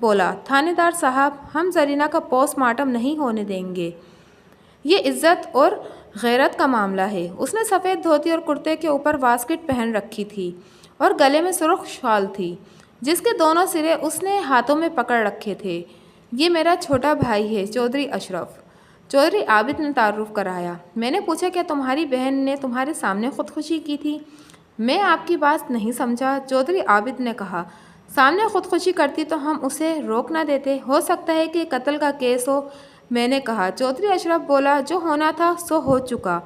بولا، تھانے دار صاحب، ہم زرینہ کا پوسٹ مارٹم نہیں ہونے دیں گے، یہ عزت اور غیرت کا معاملہ ہے۔ اس نے سفید دھوتی اور کرتے کے اوپر واسکٹ پہن رکھی تھی اور گلے میں سرخ شال تھی جس کے دونوں سرے اس نے ہاتھوں میں پکڑ رکھے تھے۔ یہ میرا چھوٹا بھائی ہے، چودھری اشرف، چودھری عابد نے تعارف کرایا۔ میں نے پوچھا، کیا تمہاری بہن نے تمہارے سامنے خودکشی کی تھی؟ میں آپ کی بات نہیں سمجھا، چودھری عابد نے کہا۔ سامنے خودکشی کرتی تو ہم اسے روک نہ دیتے، ہو سکتا ہے کہ قتل کا کیس ہو، میں نے کہا۔ چودھری اشرف بولا، جو ہونا تھا سو ہو چکا،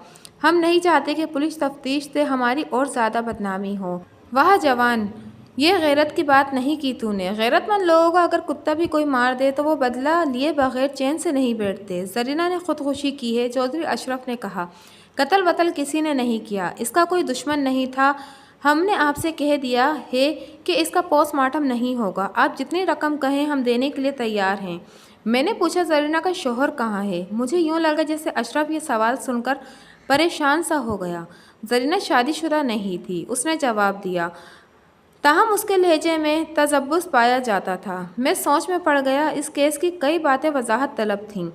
ہم نہیں چاہتے کہ پولیس تفتیش سے ہماری اور زیادہ بدنامی ہو۔ واہ جوان، یہ غیرت کی بات نہیں کی تو نے۔ غیرت مند لوگوں کا اگر کتا بھی کوئی مار دے تو وہ بدلہ لیے بغیر چین سے نہیں بیٹھتے۔ زرینہ نے خودکشی کی ہے، چودھری اشرف نے کہا۔ قتل وتل کسی نے نہیں کیا، اس کا کوئی دشمن نہیں تھا۔ ہم نے آپ سے کہہ دیا ہے کہ اس کا پوسٹ مارٹم نہیں ہوگا، آپ جتنی رقم کہیں ہم دینے کے لیے تیار ہیں۔ میں نے پوچھا، زرینہ کا شوہر کہاں ہے؟ مجھے یوں لگا جیسے اشرف یہ سوال سن کر پریشان سا ہو گیا۔ زرینہ شادی شدہ نہیں تھی، اس نے جواب دیا، تاہم اس کے لہجے میں تذبذب پایا جاتا تھا۔ میں سوچ میں پڑ گیا، اس کیس کی کئی باتیں وضاحت طلب تھیں،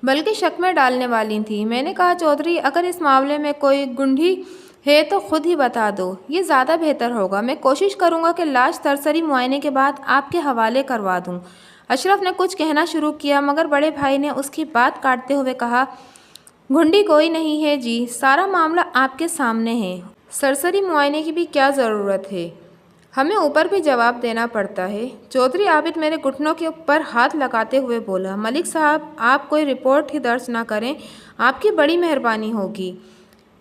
بلکہ شک میں ڈالنے والی تھیں۔ میں نے کہا، چودھری، اگر اس معاملے میں کوئی گنڈھی ہے تو خود ہی بتا دو، یہ زیادہ بہتر ہوگا۔ میں کوشش کروں گا کہ لاش سرسری معائنے کے بعد آپ کے حوالے کروا دوں۔ اشرف نے کچھ کہنا شروع کیا مگر بڑے بھائی نے اس کی بات کاٹتے ہوئے کہا، گھنڈی کوئی نہیں ہے جی، سارا معاملہ آپ کے سامنے ہے، سرسری معائنے کی بھی کیا ضرورت ہے؟ ہمیں اوپر بھی جواب دینا پڑتا ہے۔ چودھری عابد میرے گھٹنوں کے اوپر ہاتھ لگاتے ہوئے بولا، ملک صاحب، آپ کوئی رپورٹ ہی درج نہ کریں، آپ کی بڑی مہربانی ہوگی۔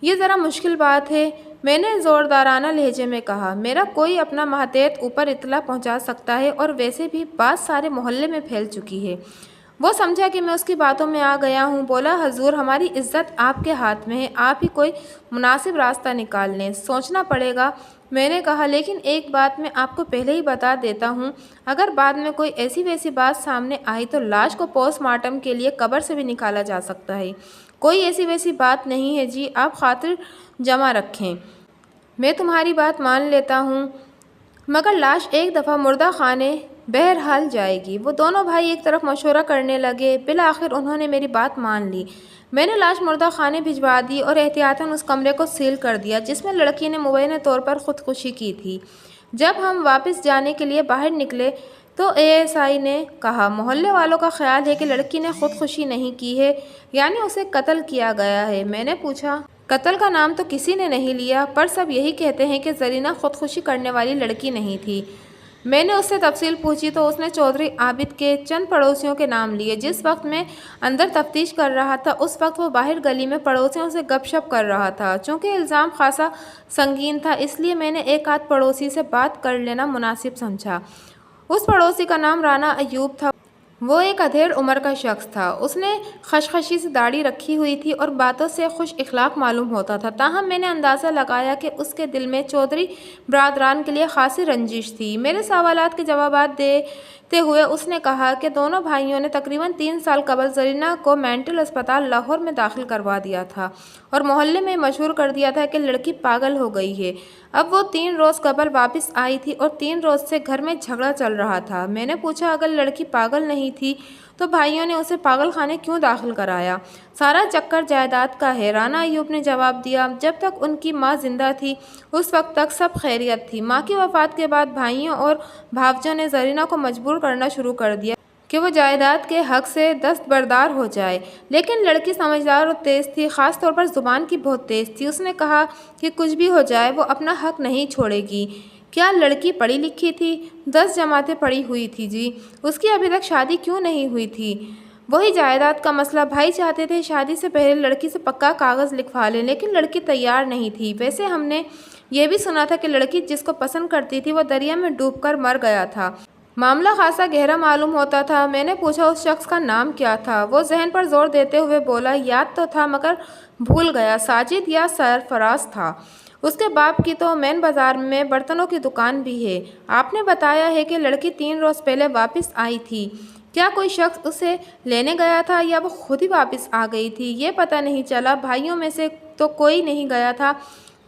یہ ذرا مشکل بات ہے، میں نے زوردارانہ لہجے میں کہا۔ میرا کوئی اپنا ماتحت اوپر اطلاع پہنچا سکتا ہے اور ویسے بھی بات سارے محلے میں پھیل چکی ہے۔ وہ سمجھا کہ میں اس کی باتوں میں آ گیا ہوں، بولا، حضور، ہماری عزت آپ کے ہاتھ میں ہے، آپ ہی کوئی مناسب راستہ نکال لیں، سوچنا پڑے گا۔ میں نے کہا، لیکن ایک بات میں آپ کو پہلے ہی بتا دیتا ہوں، اگر بعد میں کوئی ایسی ویسی بات سامنے آئی تو لاش کو پوسٹ مارٹم کے لیے قبر سے بھی نکالا جا سکتا ہے۔ کوئی ایسی ویسی بات نہیں ہے جی، آپ خاطر جمع رکھیں، میں تمہاری بات مان لیتا ہوں، مگر لاش ایک دفعہ مردہ خانے بہرحال جائے گی۔ وہ دونوں بھائی ایک طرف مشورہ کرنے لگے، بالآخر انہوں نے میری بات مان لی۔ میں نے لاش مردہ خانے بھجوا دی اور احتیاطاً اس کمرے کو سیل کر دیا جس میں لڑکی نے مبینہ طور پر خودکشی کی تھی۔ جب ہم واپس جانے کے لیے باہر نکلے تو ASI نے کہا، محلے والوں کا خیال ہے کہ لڑکی نے خودکشی نہیں کی ہے، یعنی اسے قتل کیا گیا ہے۔ میں نے پوچھا، قتل کا نام تو کسی نے نہیں لیا، پر سب یہی کہتے ہیں کہ زرینہ خودکشی کرنے والی لڑکی نہیں تھی۔ میں نے اس سے تفصیل پوچھی تو اس نے چودھری عابد کے چند پڑوسیوں کے نام لیے۔ جس وقت میں اندر تفتیش کر رہا تھا اس وقت وہ باہر گلی میں پڑوسیوں سے گپ شپ کر رہا تھا۔ چونکہ الزام خاصا سنگین تھا اس لیے میں نے ایک آدھ پڑوسی سے بات کر لینا مناسب سمجھا۔ اس پڑوسی کا نام رانا ایوب تھا، وہ ایک ادھیڑ عمر کا شخص تھا۔ اس نے خشخشی سے داڑھی رکھی ہوئی تھی اور باتوں سے خوش اخلاق معلوم ہوتا تھا، تاہم میں نے اندازہ لگایا کہ اس کے دل میں چودھری برادران کے لیے خاصی رنجش تھی۔ میرے سوالات کے جوابات دیتے ہوئے اس نے کہا کہ دونوں بھائیوں نے تقریباً 3 سال قبل زرینہ کو مینٹل اسپتال لاہور میں داخل کروا دیا تھا اور محلے میں مشہور کر دیا تھا کہ لڑکی پاگل ہو گئی ہے۔ اب وہ 3 روز قبل واپس آئی تھی اور 3 روز سے گھر میں جھگڑا چل رہا تھا۔ میں نے پوچھا، اگر لڑکی پاگل نہیں تھی تو بھائیوں نے اسے پاگل خانے کیوں داخل کرایا؟ سارا چکر جائیداد کا ہے، رانا ایوب نے جواب دیا۔ جب تک ان کی ماں زندہ تھی اس وقت تک سب خیریت تھی۔ ماں کی وفات کے بعد بھائیوں اور بھاوجوں نے زرینہ کو مجبور کرنا شروع کر دیا کہ وہ جائیداد کے حق سے دستبردار ہو جائے، لیکن لڑکی سمجھدار اور تیز تھی، خاص طور پر زبان کی بہت تیز تھی۔ اس نے کہا کہ کچھ بھی ہو جائے وہ اپنا حق نہیں چھوڑے گی۔ کیا لڑکی پڑھی لکھی تھی؟ 10 جماعتیں پڑھی ہوئی تھی جی۔ اس کی ابھی تک شادی کیوں نہیں ہوئی تھی؟ وہی جائیداد کا مسئلہ، بھائی چاہتے تھے شادی سے پہلے لڑکی سے پکا کاغذ لکھوا لیں، لیکن لڑکی تیار نہیں تھی۔ ویسے ہم نے یہ بھی سنا تھا کہ لڑکی جس کو پسند کرتی تھی وہ دریا میں ڈوب کر مر گیا تھا۔ معاملہ خاصا گہرا معلوم ہوتا تھا۔ میں نے پوچھا، اس شخص کا نام کیا تھا؟ وہ ذہن پر زور دیتے ہوئے بولا، یاد تو تھا مگر بھول گیا، ساجد یا سرفراز تھا۔ اس کے باپ کی تو مین بازار میں برتنوں کی دکان بھی ہے۔ آپ نے بتایا ہے کہ لڑکی 3 روز پہلے واپس آئی تھی، کیا کوئی شخص اسے لینے گیا تھا یا وہ خود ہی واپس آ گئی تھی؟ یہ پتہ نہیں چلا، بھائیوں میں سے تو کوئی نہیں گیا تھا،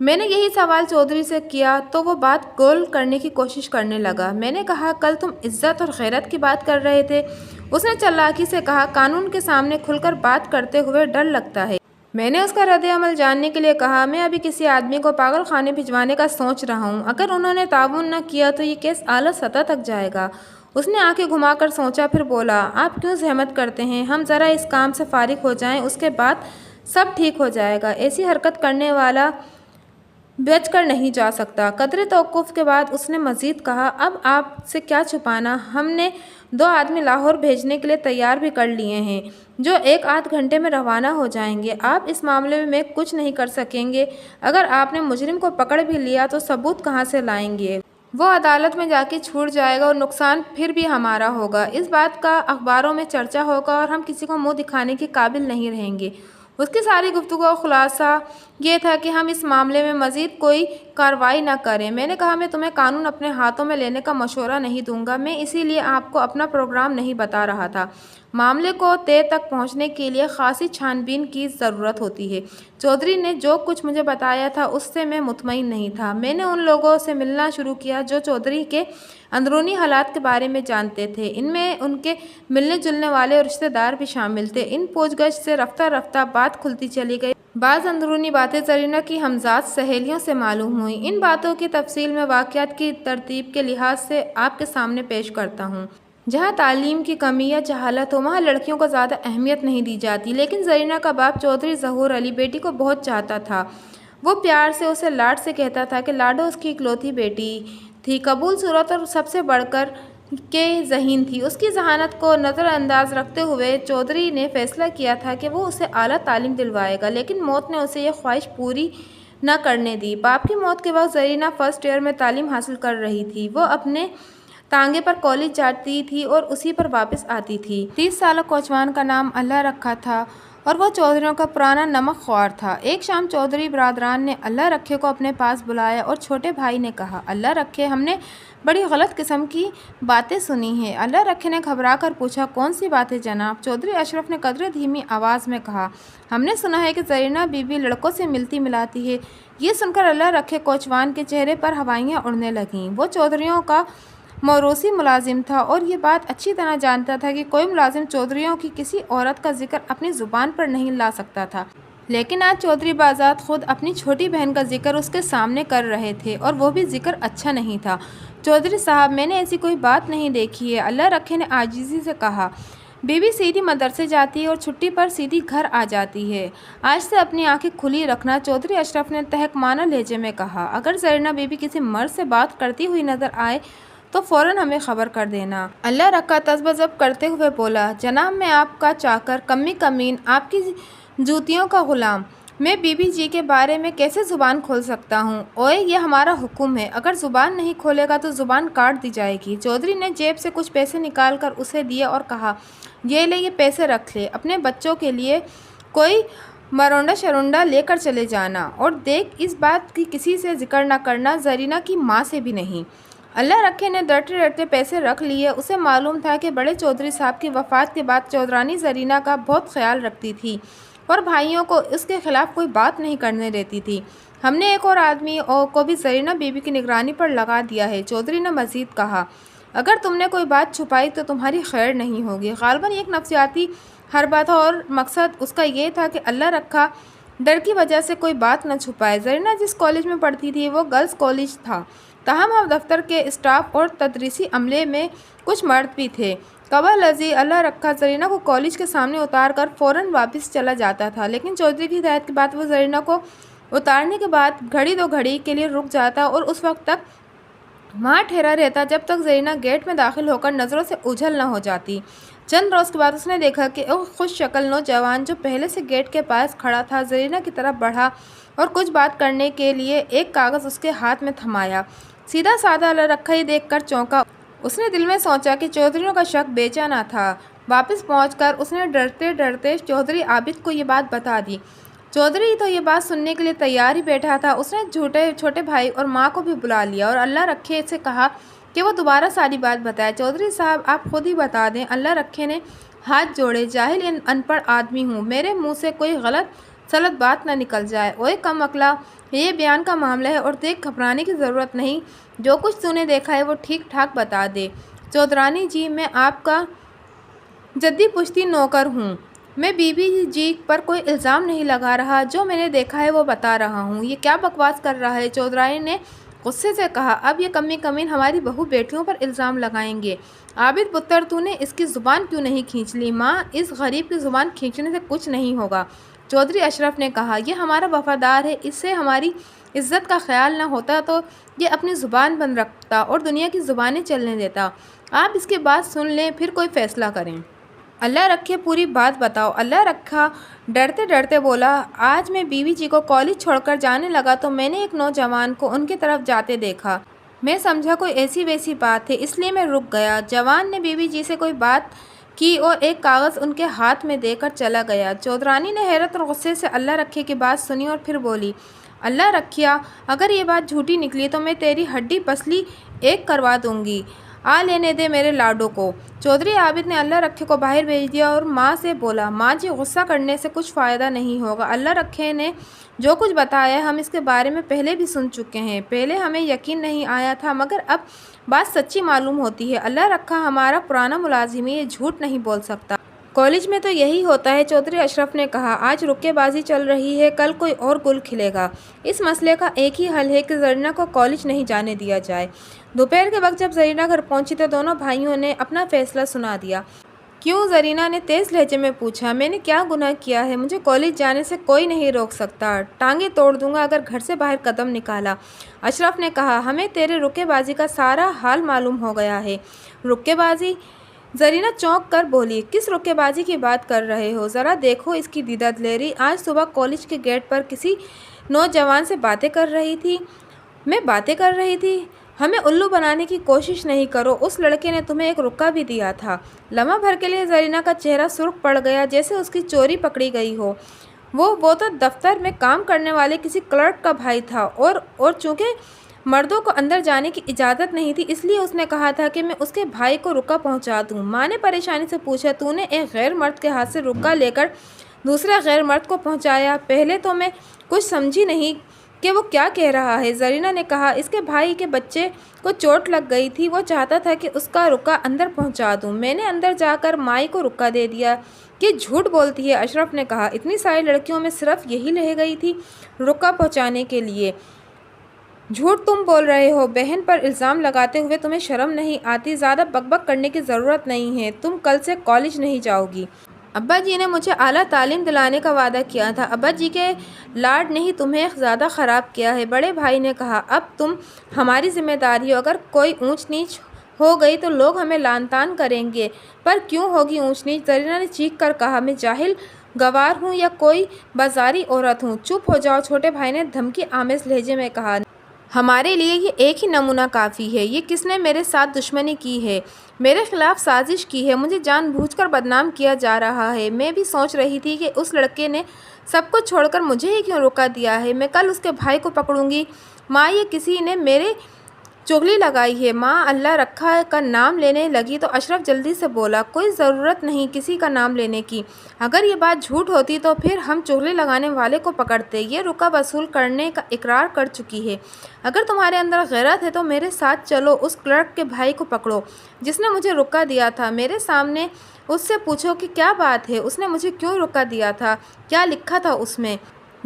میں نے یہی سوال چودھری سے کیا تو وہ بات گول کرنے کی کوشش کرنے لگا۔ میں نے کہا کل تم عزت اور غیرت کی بات کر رہے تھے۔ اس نے چالاکی سے کہا قانون کے سامنے کھل کر بات کرتے ہوئے ڈر لگتا ہے۔ میں نے اس کا رد عمل جاننے کے لیے کہا میں ابھی کسی آدمی کو پاگل خانے بھجوانے کا سوچ رہا ہوں۔ اگر انہوں نے تعاون نہ کیا تو یہ کیس اعلیٰ سطح تک جائے گا۔ اس نے آنکھیں گھما کر سوچا، پھر بولا آپ کیوں زحمت کرتے ہیں، ہم ذرا اس کام سے فارغ ہو جائیں، اس کے بعد سب ٹھیک ہو جائے گا۔ ایسی حرکت کرنے والا بچ کر نہیں جا سکتا۔ قدرے توقف کے بعد اس نے مزید کہا اب آپ سے کیا چھپانا، ہم نے 2 آدمی لاہور بھیجنے کے لیے تیار بھی کر لیے ہیں جو 1 آدھ گھنٹے میں روانہ ہو جائیں گے۔ آپ اس معاملے میں کچھ نہیں کر سکیں گے۔ اگر آپ نے مجرم کو پکڑ بھی لیا تو ثبوت کہاں سے لائیں گے؟ وہ عدالت میں جا کے چھوٹ جائے گا اور نقصان پھر بھی ہمارا ہوگا۔ اس بات کا اخباروں میں چرچا ہوگا اور ہم کسی کو منہ دکھانے کے قابل نہیں رہیں گے۔ اس کی ساری گفتگو کا خلاصہ یہ تھا کہ ہم اس معاملے میں مزید کوئی کارروائی نہ کریں۔ میں نے کہا میں تمہیں قانون اپنے ہاتھوں میں لینے کا مشورہ نہیں دوں گا، میں اسی لیے آپ کو اپنا پروگرام نہیں بتا رہا تھا۔ معاملے کو طے تک پہنچنے کے لیے خاصی چھان بین کی ضرورت ہوتی ہے۔ چودھری نے جو کچھ مجھے بتایا تھا اس سے میں مطمئن نہیں تھا۔ میں نے ان لوگوں سے ملنا شروع کیا جو چودھری کے اندرونی حالات کے بارے میں جانتے تھے۔ ان میں ان کے ملنے جلنے والے اور رشتہ دار بھی شامل تھے۔ ان پوچھ گچھ سے رفتہ رفتہ بات کھلتی چلی گئی۔ بعض اندرونی باتیں زرینہ کی ہمزاد سہیلیوں سے معلوم ہوئیں۔ ان باتوں کی تفصیل میں واقعات کی ترتیب کے لحاظ سے آپ کے سامنے پیش کرتا ہوں۔ جہاں تعلیم کی کمی یا جہالت ہو وہاں لڑکیوں کو زیادہ اہمیت نہیں دی جاتی، لیکن زرینہ کا باپ چودھری ظہور علی بیٹی کو بہت چاہتا تھا۔ وہ پیار سے اسے لاڈ سے کہتا تھا کہ لاڈو اس کی اکلوتی بیٹی تھی، قبول صورت اور سب سے بڑھ کر کے ذہین تھی۔ اس کی ذہانت کو نظر انداز رکھتے ہوئے چودھری نے فیصلہ کیا تھا کہ وہ اسے اعلیٰ تعلیم دلوائے گا، لیکن موت نے اسے یہ خواہش پوری نہ کرنے دی۔ باپ کی موت کے وقت زرینہ فرسٹ ایئر میں تعلیم حاصل کر رہی تھی۔ وہ اپنے تانگے پر کالج جاتی تھی اور اسی پر واپس آتی تھی۔ 30 سالہ کوچوان کا نام اللہ رکھا تھا اور وہ چودھریوں کا پرانا نمک خوار تھا۔ ایک شام چودھری برادران نے اللہ رکھے کو اپنے پاس بلایا اور چھوٹے بھائی نے کہا اللہ رکھے ہم نے بڑی غلط قسم کی باتیں سنی ہیں۔ اللہ رکھے نے گھبرا کر پوچھا کون سی باتیں جناب؟ چودھری اشرف نے قدرے دھیمی آواز میں کہا ہم نے سنا ہے کہ زرینہ بی بی لڑکوں سے ملتی ملاتی ہے۔ یہ سن کر اللہ رکھے کوچوان کے چہرے پر ہوائیاں اڑنے لگیں۔ وہ چودھریوں کا موروثی ملازم تھا اور یہ بات اچھی طرح جانتا تھا کہ کوئی ملازم چودھریوں کی کسی عورت کا ذکر اپنی زبان پر نہیں لا سکتا تھا، لیکن آج چودھری بازاد خود اپنی چھوٹی بہن کا ذکر اس کے سامنے کر رہے تھے اور وہ بھی ذکر اچھا نہیں تھا۔ چودھری صاحب میں نے ایسی کوئی بات نہیں دیکھی ہے، اللہ رکھے نے عاجزی سے کہا۔ بی بی سیدھی مدرسے جاتی ہے اور چھٹی پر سیدھی گھر آ جاتی ہے۔ آج سے اپنی آنکھیں کھلی رکھنا، چودھری اشرف نے تہکمانہ لہجے میں کہا۔ اگر زرینہ بی بی کسی مرد سے بات کرتی ہوئی نظر آئے تو فوراً ہمیں خبر کر دینا۔ اللہ رکھا تذبذب کرتے ہوئے بولا جناب میں آپ کا چاکر، کمی کمین، آپ کی جوتیوں کا غلام، میں بی بی جی کے بارے میں کیسے زبان کھول سکتا ہوں؟ اوئے یہ ہمارا حکم ہے، اگر زبان نہیں کھولے گا تو زبان کاٹ دی جائے گی۔ چودھری نے جیب سے کچھ پیسے نکال کر اسے دیے اور کہا یہ لے، یہ پیسے رکھ لے، اپنے بچوں کے لیے کوئی مرونڈا شرونڈا لے کر چلے جانا، اور دیکھ اس بات کی کسی سے ذکر نہ کرنا، زرینہ کی ماں سے بھی نہیں۔ اللہ رکھے نے ڈرتے ڈرتے پیسے رکھ لیے۔ اسے معلوم تھا کہ بڑے چودھری صاحب کی وفات کے بعد چودرانی زرینہ کا بہت خیال رکھتی تھی اور بھائیوں کو اس کے خلاف کوئی بات نہیں کرنے دیتی تھی۔ ہم نے ایک اور آدمی کو بھی زرینہ بی بی کی نگرانی پر لگا دیا ہے۔ چودھری نے مزید کہا اگر تم نے کوئی بات چھپائی تو تمہاری خیر نہیں ہوگی۔ غالباً ایک نفسیاتی حربہ تھا اور مقصد اس کا یہ تھا کہ اللہ رکھا ڈر کی وجہ سے کوئی بات نہ چھپائے۔ زرینہ جس کالج میں پڑھتی تھی وہ گرلز کالج تھا، تاہم اب دفتر کے اسٹاف اور تدریسی عملے میں کچھ مرد بھی تھے۔ قبل ازیں اللہ رکھا زرینہ کو کالج کے سامنے اتار کر فوراً واپس چلا جاتا تھا، لیکن چودھری کی ہدایت کے بعد وہ زرینہ کو اتارنے کے بعد گھڑی دو گھڑی کے لیے رک جاتا اور اس وقت تک وہاں ٹھہرا رہتا جب تک زرینہ گیٹ میں داخل ہو کر نظروں سے اوجھل نہ ہو جاتی۔ چند روز کے بعد اس نے دیکھا کہ ایک خوش شکل نوجوان جو پہلے سے گیٹ کے پاس کھڑا تھا زرینہ کی طرف بڑھا اور کچھ بات کرنے کے لیے ایک کاغذ اس کے ہاتھ میں تھمایا۔ سیدھا سادہ اللہ رکھا ہی دیکھ کر چونکا۔ اس نے دل میں سوچا کہ چودھریوں کا شک بیجا نہ تھا۔ واپس پہنچ کر اس نے ڈرتے ڈرتے چودھری عابد کو یہ بات بتا دی۔ چودھری تو یہ بات سننے کے لیے تیار ہی بیٹھا تھا۔ اس نے چھوٹے بھائی اور ماں کو بھی بلا لیا اور اللہ رکھے سے کہا کہ وہ دوبارہ ساری بات بتائے۔ چودھری صاحب آپ خود ہی بتا دیں۔ اللہ رکھے نے ہاتھ جوڑے، جاہل ان پڑھ آدمی ہوں، میرے منہ سے کوئی غلط سلط بات نہ نکل جائے۔ اوئے کم عقلا، یہ بیان کا معاملہ ہے اور دیکھ گھبرانے کی ضرورت نہیں، جو کچھ تو نے دیکھا ہے وہ ٹھیک ٹھاک بتا دے۔ چودھرانی جی، میں آپ کا جدی پشتی نوکر ہوں، میں بی بی جی پر کوئی الزام نہیں لگا رہا، جو میں نے دیکھا ہے وہ بتا رہا ہوں۔ یہ کیا بکواس کر رہا ہے؟ چودھرانی نے غصے سے کہا۔ اب یہ کمی کمین ہماری بہو بیٹیوں پر الزام لگائیں گے۔ عابد پتر، تو نے اس کی زبان کیوں نہیں کھینچ لی؟ ماں، اس غریب کی زبان کھینچنے سے کچھ نہیں ہوگا، چودھری اشرف نے کہا۔ یہ ہمارا وفادار ہے، اس سے ہماری عزت کا خیال نہ ہوتا تو یہ اپنی زبان بند رکھتا اور دنیا کی زبانیں چلنے دیتا۔ آپ اس کی بات سن لیں، پھر کوئی فیصلہ کریں۔ اللہ رکھے پوری بات بتاؤ۔ اللہ رکھا ڈرتے ڈرتے بولا، آج میں بیوی جی کو کالج چھوڑ کر جانے لگا تو میں نے ایک نوجوان کو ان کی طرف جاتے دیکھا۔ میں سمجھا کوئی ایسی ویسی بات ہے، اس لیے میں رک گیا۔ جوان نے بیوی جی سے کوئی بات کی اور ایک کاغذ ان کے ہاتھ میں دے کر چلا گیا۔ چودھرانی نے حیرت اور غصے سے اللہ رکھے کی بات سنی اور پھر بولی، اللہ رکھیا، اگر یہ بات جھوٹی نکلی تو میں تیری ہڈی پسلی ایک کروا دوں گی۔ آ لینے دے میرے لاڈو کو۔ چودھری عابد نے اللہ رکھے کو باہر بھیج دیا اور ماں سے بولا، ماں جی، غصہ کرنے سے کچھ فائدہ نہیں ہوگا۔ اللہ رکھے نے جو کچھ بتایا ہے ہم اس کے بارے میں پہلے بھی سن چکے ہیں۔ پہلے ہمیں یقین نہیں آیا تھا مگر اب بات سچی معلوم ہوتی ہے۔ اللہ رکھا ہمارا پرانا ملازم ہے، یہ جھوٹ نہیں بول سکتا۔ کالج میں تو یہی ہوتا ہے، چودھری اشرف نے کہا۔ آج رکے بازی چل رہی ہے، کل کوئی اور گل کھلے گا۔ اس مسئلے کا ایک ہی حل ہے کہ زرینہ کو کالج نہیں جانے دیا جائے۔ دوپہر کے وقت جب زرینہ گھر پہنچی تو دونوں بھائیوں نے اپنا فیصلہ سنا دیا۔ کیوں؟ زرینہ نے تیز لہجے میں پوچھا۔ میں نے کیا گناہ کیا ہے؟ مجھے کالج جانے سے کوئی نہیں روک سکتا، ٹانگیں توڑ دوں گا اگر گھر سے باہر قدم نکالا، اشرف نے کہا۔ ہمیں تیرے رکے بازی کا سارا حال معلوم ہو گیا ہے۔ رکے بازی؟ زرینہ چونک کر بولی، کس رکے بازی کی بات کر رہے ہو؟ ذرا دیکھو اس کی دیدہ دلیری، آج صبح کالج کے گیٹ پر کسی نوجوان سے باتیں کر رہی تھی۔ میں باتیں کر رہی تھی؟ ہمیں الو بنانے کی کوشش نہیں کرو، اس لڑکے نے تمہیں ایک رکا بھی دیا تھا۔ لمحہ بھر کے لیے زرینہ کا چہرہ سرخ پڑ گیا، جیسے اس کی چوری پکڑی گئی ہو۔ وہ تو دفتر میں کام کرنے والے کسی کلرک کا بھائی تھا اور چونکہ مردوں کو اندر جانے کی اجازت نہیں تھی اس لیے اس نے کہا تھا کہ میں اس کے بھائی کو رکا پہنچا دوں۔ ماں نے پریشانی سے پوچھا، تو نے ایک غیر مرد کے ہاتھ سے رکا لے کر دوسرے غیر مرد کو پہنچایا؟ پہلے تو میں کچھ سمجھی نہیں کہ وہ کیا کہہ رہا ہے۔ زرینہ نے کہا، اس کے بھائی کے بچے کو چوٹ لگ گئی تھی، وہ چاہتا تھا کہ اس کا رکا اندر پہنچا دوں، میں نے اندر جا کر مائی کو رکا دے دیا۔ کہ جھوٹ بولتی ہے، اشرف نے کہا۔ اتنی ساری لڑکیوں میں صرف یہی رہ گئی تھی رکا پہنچانے کے لیے؟ جھوٹ تم بول رہے ہو۔ بہن پر الزام لگاتے ہوئے تمہیں شرم نہیں آتی؟ زیادہ بک بک کرنے کی ضرورت نہیں ہے، تم کل سے کالج نہیں جاؤ گی۔ ابا جی نے مجھے اعلیٰ تعلیم دلانے کا وعدہ کیا تھا، ابا جی کے لاڈ نے ہی تمہیں زیادہ خراب کیا ہے، بڑے بھائی نے کہا۔ اب تم ہماری ذمہ داری ہو، اگر کوئی اونچ نیچ ہو گئی تو لوگ ہمیں لعن طعن کریں گے۔ پر کیوں ہوگی اونچ نیچ؟ زرینہ نے چیخ کر کہا، میں جاہل گوار ہوں یا کوئی بازاری عورت ہوں؟ چپ ہو جاؤ، چھوٹے بھائی نے دھمکی آمیز لہجے میں کہا۔ ہمارے لیے یہ ایک ہی نمونہ کافی ہے۔ یہ کس نے میرے ساتھ دشمنی کی ہے، میرے خلاف سازش کی ہے، مجھے جان بوجھ کر بدنام کیا جا رہا ہے۔ میں بھی سوچ رہی تھی کہ اس لڑکے نے سب کچھ چھوڑ کر مجھے ہی کیوں رکا دیا ہے۔ میں کل اس کے بھائی کو پکڑوں گی۔ ماں، یہ کسی نے میرے چغلی لگائی ہے۔ ماں اللہ رکھا کا نام لینے لگی تو اشرف جلدی سے بولا، کوئی ضرورت نہیں کسی کا نام لینے کی، اگر یہ بات جھوٹ ہوتی تو پھر ہم چغلی لگانے والے کو پکڑتے۔ یہ رکا وصول کرنے کا اقرار کر چکی ہے۔ اگر تمہارے اندر غیرت ہے تو میرے ساتھ چلو، اس کلرک کے بھائی کو پکڑو جس نے مجھے رکا دیا تھا، میرے سامنے اس سے پوچھو کہ کیا بات ہے، اس نے مجھے کیوں رکا دیا تھا، کیا لکھا تھا اس میں۔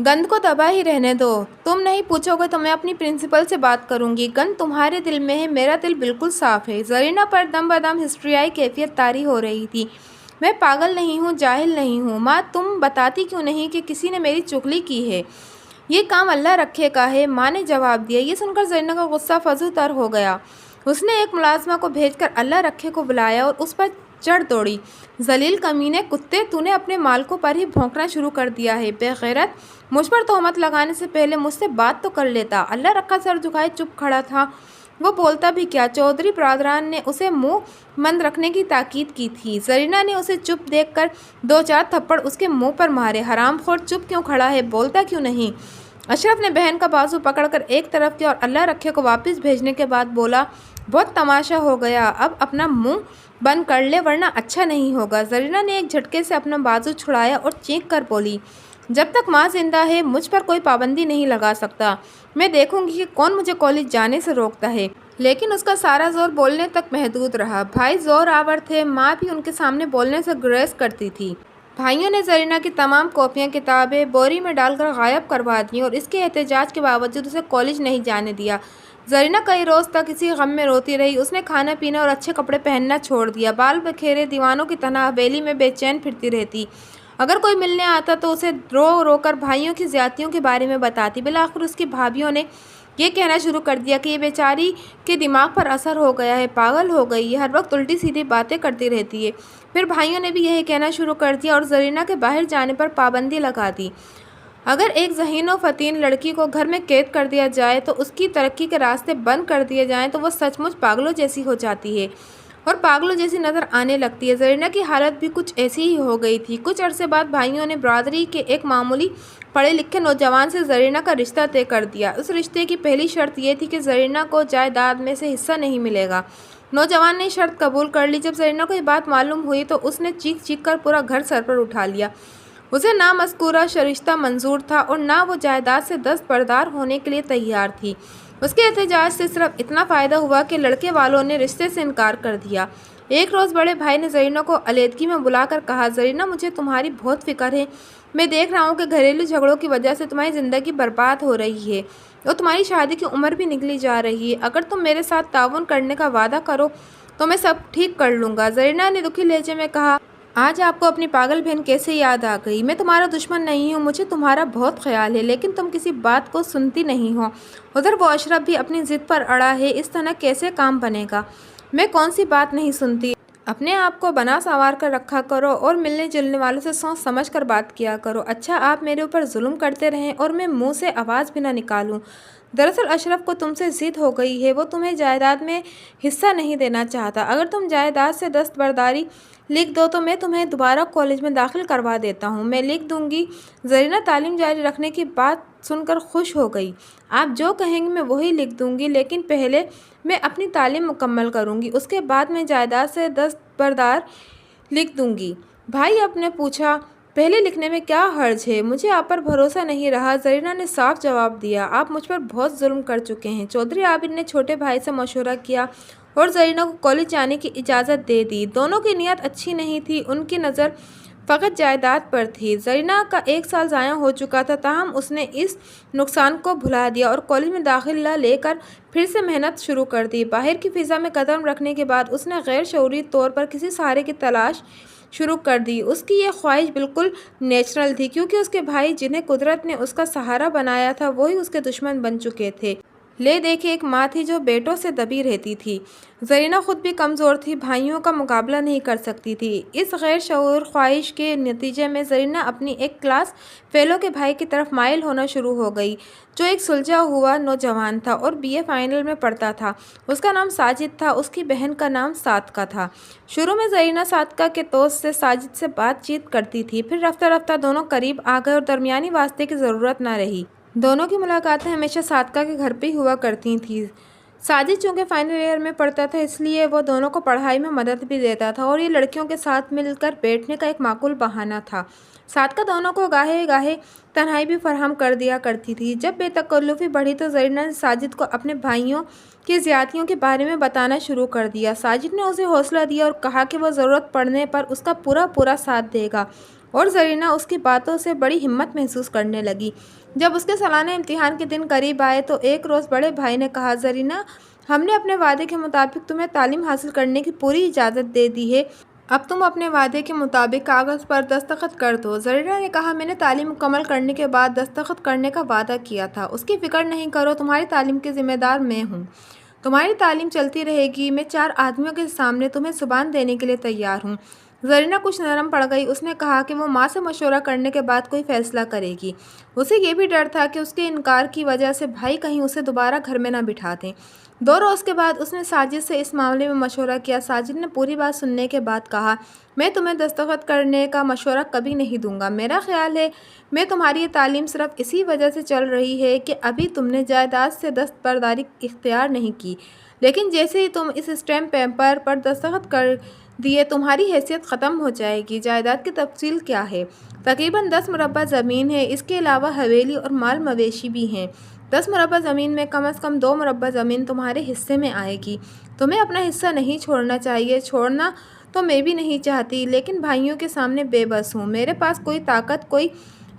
گند کو دبا ہی رہنے دو، تم نہیں پوچھو گے تو میں اپنی پرنسپل سے بات کروں گی۔ گند تمہارے دل میں ہے، میرا دل بالکل صاف ہے۔ زرینہ پر دم بدم ہسٹریائی کیفیت طاری ہو رہی تھی۔ میں پاگل نہیں ہوں، جاہل نہیں ہوں۔ ماں، تم بتاتی کیوں نہیں کہ کسی نے میری چغلی کی ہے؟ یہ کام اللہ رکھے کا ہے، ماں نے جواب دیا۔ یہ سن کر زرینہ کا غصہ فضو تر ہو گیا۔ اس نے ایک ملازمہ کو بھیج کر اللہ رکھے کو بلایا اور اس پر چڑھ دوڑی۔ ذلیل کمینے کتے، تو نے اپنے مالکوں پر ہی بھونکنا شروع کر دیا ہے۔ بے غیرت، مجھ پر تہمت لگانے سے پہلے مجھ سے بات تو کر لیتا۔ اللہ رکھا سر جھکائے چپ کھڑا تھا، وہ بولتا بھی کیا؟ چودھری برادران نے اسے منہ بند رکھنے کی تاکید کی تھی۔ زرینہ نے اسے چپ دیکھ کر دو چار تھپڑ اس کے منہ پر مارے۔ حرام خور، چپ کیوں کھڑا ہے، بولتا کیوں نہیں؟ اشرف نے بہن کا بازو پکڑ کر ایک طرف کیا اور اللہ رکھے کو واپس بھیجنے کے بعد بولا، بہت تماشا ہو گیا، اب اپنا منہ بند کر لے ورنہ اچھا نہیں ہوگا۔ زرینہ نے ایک جھٹکے سے اپنا بازو چھڑایا اور چینک کر بولی، جب تک ماں زندہ ہے مجھ پر کوئی پابندی نہیں لگا سکتا۔ میں دیکھوں گی کہ کون مجھے کالج جانے سے روکتا ہے۔ لیکن اس کا سارا زور بولنے تک محدود رہا۔ بھائی زور آور تھے، ماں بھی ان کے سامنے بولنے سے گریز کرتی تھی۔ بھائیوں نے زرینہ کی تمام کاپیاں کتابیں بوری میں ڈال کر غائب کروا دیں اور اس کے احتجاج کے باوجود اسے کالج نہیں جانے دیا۔ زرینہ کئی روز تک اسی غم میں روتی رہی۔ اس نے کھانا پینا اور اچھے کپڑے پہننا چھوڑ دیا۔ بال بکھیرے دیوانوں کی طرح حویلی میں بے چین پھرتی رہتی۔ اگر کوئی ملنے آتا تو اسے رو رو کر بھائیوں کی زیادتیوں کے بارے میں بتاتی۔ بالآخر اس کی بھابھیوں نے یہ کہنا شروع کر دیا کہ یہ بیچاری کے دماغ پر اثر ہو گیا ہے، پاگل ہو گئی ہے، ہر وقت الٹی سیدھی باتیں کرتی رہتی ہے۔ پھر بھائیوں نے بھی یہی کہنا شروع کر دیا اور زرینہ کے باہر جانے پر پابندی لگا دی۔ اگر ایک ذہین و فطین لڑکی کو گھر میں قید کر دیا جائے تو اس کی ترقی کے راستے بند کر دیے جائیں تو وہ سچ مچ پاگلوں جیسی ہو جاتی ہے اور پاگلوں جیسی نظر آنے لگتی ہے۔ زرینہ کی حالت بھی کچھ ایسی ہی ہو گئی تھی۔ کچھ عرصے بعد بھائیوں نے برادری کے ایک معمولی پڑھے لکھے نوجوان سے زرینہ کا رشتہ طے کر دیا۔ اس رشتے کی پہلی شرط یہ تھی کہ زرینہ کو جائیداد میں سے حصہ نہیں ملے گا۔ نوجوان نے شرط قبول کر لی۔ جب زرینہ کو یہ بات معلوم ہوئی تو اس نے چیخ چیخ کر پورا گھر سر پر اٹھا لیا۔ اسے نہ مذکورہ رشتہ منظور تھا اور نہ وہ جائیداد سے دستبردار ہونے کے لیے تیار تھی۔ اس کے احتجاج سے صرف اتنا فائدہ ہوا کہ لڑکے والوں نے رشتے سے انکار کر دیا۔ ایک روز بڑے بھائی نے زرینہ کو علیحدگی میں بلا کر کہا، زرینہ مجھے تمہاری بہت فکر ہے۔ میں دیکھ رہا ہوں کہ گھریلو جھگڑوں کی وجہ سے تمہاری زندگی برباد ہو رہی ہے اور تمہاری شادی کی عمر بھی نکلی جا رہی ہے۔ اگر تم میرے ساتھ تعاون کرنے کا وعدہ کرو تو میں سب ٹھیک کر لوں گا۔ زرینہ نے دکھی لہجے میں کہا، آج آپ کو اپنی پاگل بہن کیسے یاد آ گئی؟ میں تمہارا دشمن نہیں ہوں، مجھے تمہارا بہت خیال ہے، لیکن تم کسی بات کو سنتی نہیں ہو۔ ادھر وہ اشرف بھی اپنی ضد پر اڑا ہے، اس طرح کیسے کام بنے گا؟ میں کون سی بات نہیں سنتی؟ اپنے آپ کو بنا سنوار کر رکھا کرو اور ملنے جلنے والوں سے سوچ سمجھ کر بات کیا کرو۔ اچھا آپ میرے اوپر ظلم کرتے رہیں اور میں منہ سے آواز بھی نہ نکالوں۔ دراصل اشرف کو تم سے ضد ہو گئی ہے، وہ تمہیں جائیداد میں حصہ نہیں دینا چاہتا۔ اگر تم جائیداد سے دستبرداری لکھ دو تو میں تمہیں دوبارہ کالج میں داخل کروا دیتا ہوں۔ میں لکھ دوں گی۔ زرینہ تعلیم جاری رکھنے کی بات سن کر خوش ہو گئی۔ آپ جو کہیں گے میں وہی لکھ دوں گی، لیکن پہلے میں اپنی تعلیم مکمل کروں گی، اس کے بعد میں جائیداد سے دستبردار لکھ دوں گی۔ بھائی آپ نے پوچھا، پہلے لکھنے میں کیا حرج ہے؟ مجھے آپ پر بھروسہ نہیں رہا۔ زرینہ نے صاف جواب دیا، آپ مجھ پر بہت ظلم کر چکے ہیں۔ چودھری عابد نے چھوٹے بھائی سے مشورہ کیا اور زرینہ کو کالج جانے کی اجازت دے دی۔ دونوں کی نیت اچھی نہیں تھی، ان کی نظر فقط جائیداد پر تھی۔ زرینہ کا 1 سال ضائع ہو چکا تھا، تاہم اس نے اس نقصان کو بھلا دیا اور کالج میں داخلہ لے کر پھر سے محنت شروع کر دی۔ باہر کی فضا میں قدم رکھنے کے بعد اس نے غیر شعوری طور پر کسی سہارے کی تلاش شروع کر دی۔ اس کی یہ خواہش بالکل نیچرل تھی، کیونکہ اس کے بھائی جنہیں قدرت نے اس کا سہارا بنایا تھا وہی اس کے دشمن بن چکے تھے۔ لے دیکھے ایک ماں تھی جو بیٹوں سے دبی رہتی تھی۔ زرینہ خود بھی کمزور تھی، بھائیوں کا مقابلہ نہیں کر سکتی تھی۔ اس غیر شعور خواہش کے نتیجے میں زرینہ اپنی ایک کلاس فیلو کے بھائی کی طرف مائل ہونا شروع ہو گئی، جو ایک سلجھا ہوا نوجوان تھا اور BA فائنل میں پڑھتا تھا۔ اس کا نام ساجد تھا، اس کی بہن کا نام صادقہ تھا۔ شروع میں زرینہ صادقہ کے دوست سے ساجد سے بات چیت کرتی تھی، پھر رفتہ رفتہ دونوں قریب آ گئے اور درمیانی واسطے کی ضرورت نہ رہی۔ دونوں کی ملاقاتیں ہمیشہ صادقہ کے گھر پہ ہی ہوا کرتی تھیں۔ ساجد چونکہ فائنل ایئر میں پڑھتا تھا اس لیے وہ دونوں کو پڑھائی میں مدد بھی دیتا تھا اور یہ لڑکیوں کے ساتھ مل کر بیٹھنے کا ایک معقول بہانہ تھا۔ صادقہ دونوں کو گاہے گاہے تنہائی بھی فراہم کر دیا کرتی تھی۔ جب بے تکلفی بڑھی تو زرینہ نے ساجد کو اپنے بھائیوں کی زیادتیوں کے بارے میں بتانا شروع کر دیا۔ ساجد نے اسے حوصلہ دیا اور کہا کہ وہ ضرورت پڑنے پر اس کا پورا ساتھ دے گا اور زرینہ اس کی باتوں سے بڑی ہمت محسوس کرنے لگی۔ جب اس کے سالانہ امتحان کے دن قریب آئے تو ایک روز بڑے بھائی نے کہا، زرینہ ہم نے اپنے وعدے کے مطابق تمہیں تعلیم حاصل کرنے کی پوری اجازت دے دی ہے، اب تم اپنے وعدے کے مطابق کاغذ پر دستخط کر دو۔ زرینہ نے کہا، میں نے تعلیم مکمل کرنے کے بعد دستخط کرنے کا وعدہ کیا تھا۔ اس کی فکر نہیں کرو، تمہاری تعلیم کی ذمہ دار میں ہوں، تمہاری تعلیم چلتی رہے گی، میں 4 آدمیوں کے سامنے تمہیں زبان دینے کے لیے تیار ہوں۔ زرینہ کچھ نرم پڑ گئی۔ اس نے کہا کہ وہ ماں سے مشورہ کرنے کے بعد کوئی فیصلہ کرے گی۔ اسے یہ بھی ڈر تھا کہ اس کے انکار کی وجہ سے بھائی کہیں اسے دوبارہ گھر میں نہ بٹھا دیں۔ 2 روز کے بعد اس نے ساجد سے اس معاملے میں مشورہ کیا۔ ساجد نے پوری بات سننے کے بعد کہا، میں تمہیں دستخط کرنے کا مشورہ کبھی نہیں دوں گا۔ میرا خیال ہے میں تمہاری یہ تعلیم صرف اسی وجہ سے چل رہی ہے کہ ابھی تم نے جائیداد سے دستبرداری اختیار نہیں کی، لیکن جیسے ہی تم اس اسٹیمپ پیپر پر دستخط کر دیے تمہاری حیثیت ختم ہو جائے گی۔ جائیداد کی تفصیل کیا ہے؟ تقریباً 10 مربع زمین ہے، اس کے علاوہ حویلی اور مال مویشی بھی ہیں۔ 10 مربع زمین میں کم از کم 2 مربع زمین تمہارے حصے میں آئے گی۔ تمہیں اپنا حصہ نہیں چھوڑنا چاہیے، چھوڑنا تو میں بھی نہیں چاہتی، لیکن بھائیوں کے سامنے بے بس ہوں۔ میرے پاس کوئی طاقت، کوئی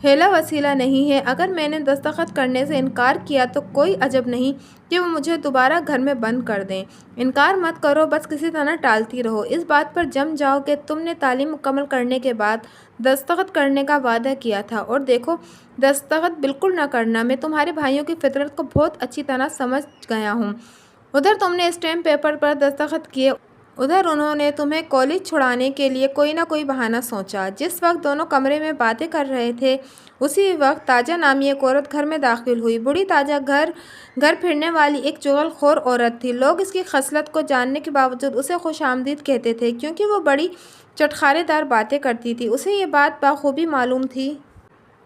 حیلہ وسیلہ نہیں ہے۔ اگر میں نے دستخط کرنے سے انکار کیا تو کوئی عجب نہیں کہ وہ مجھے دوبارہ گھر میں بند کر دیں۔ انکار مت کرو، بس کسی طرح ٹالتی رہو۔ اس بات پر جم جاؤ کہ تم نے تعلیم مکمل کرنے کے بعد دستخط کرنے کا وعدہ کیا تھا، اور دیکھو دستخط بالکل نہ کرنا۔ میں تمہارے بھائیوں کی فطرت کو بہت اچھی طرح سمجھ گیا ہوں۔ ادھر تم نے اسٹیمپ پیپر پر دستخط کیے، ادھر انہوں نے تمہیں کالج چھڑانے کے لیے کوئی نہ کوئی بہانہ سوچا۔ جس وقت دونوں کمرے میں باتیں کر رہے تھے، اسی وقت تاجہ نامی ایک عورت گھر میں داخل ہوئی۔ بوڑھی تاجہ گھر پھرنے والی ایک چغل خور عورت تھی۔ لوگ اس کی خصلت کو جاننے کے باوجود اسے خوش آمدید کہتے تھے، کیونکہ وہ بڑی چٹخارے دار باتیں کرتی تھی۔ اسے یہ بات بخوبی معلوم تھی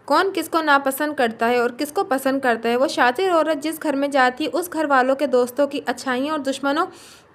کون کس کو ناپسند کرتا ہے اور کس کو پسند کرتا ہے۔ وہ شاطر عورت جس گھر میں جاتی، اس گھر والوں کے دوستوں کی اچھائیاں اور دشمنوں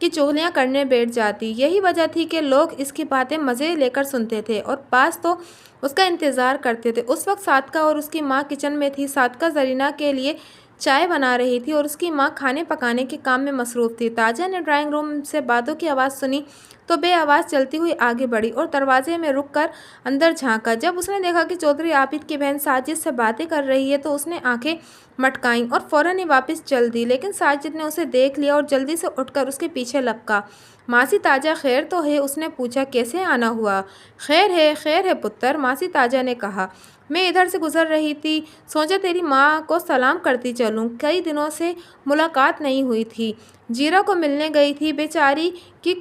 کی چغلیاں کرنے بیٹھ جاتی۔ یہی وجہ تھی کہ لوگ اس کی باتیں مزے لے کر سنتے تھے اور بعض تو اس کا انتظار کرتے تھے۔ اس وقت صادقہ اور اس کی ماں کچن میں تھی۔ صادقہ زرینہ کے لیے چائے بنا رہی تھی اور اس کی ماں کھانے پکانے کے کام میں مصروف تھی۔ تاجہ نے ڈرائنگ روم سے باتوں کی آواز سنی تو بے آواز چلتی ہوئی آگے بڑھی اور دروازے میں رک کر اندر جھانکا۔ جب اس نے دیکھا کہ چودھری عابد کی بہن ساجد سے باتیں کر رہی ہے تو اس نے آنکھیں مٹکائیں اور فوراً ہی واپس چل دی، لیکن ساجد نے اسے دیکھ لیا اور جلدی سے اٹھ کر اس کے پیچھے لپکا۔ ماسی تاجہ خیر تو ہے؟ اس نے پوچھا۔ کیسے آنا ہوا؟ خیر ہے پتر، ماسی تاجہ نے کہا۔ میں ادھر سے گزر رہی تھی، سوچا تیری ماں کو سلام کرتی چلوں، کئی دنوں سے ملاقات نہیں ہوئی تھی۔ جیرا کو ملنے گئی تھی، بیچاری کی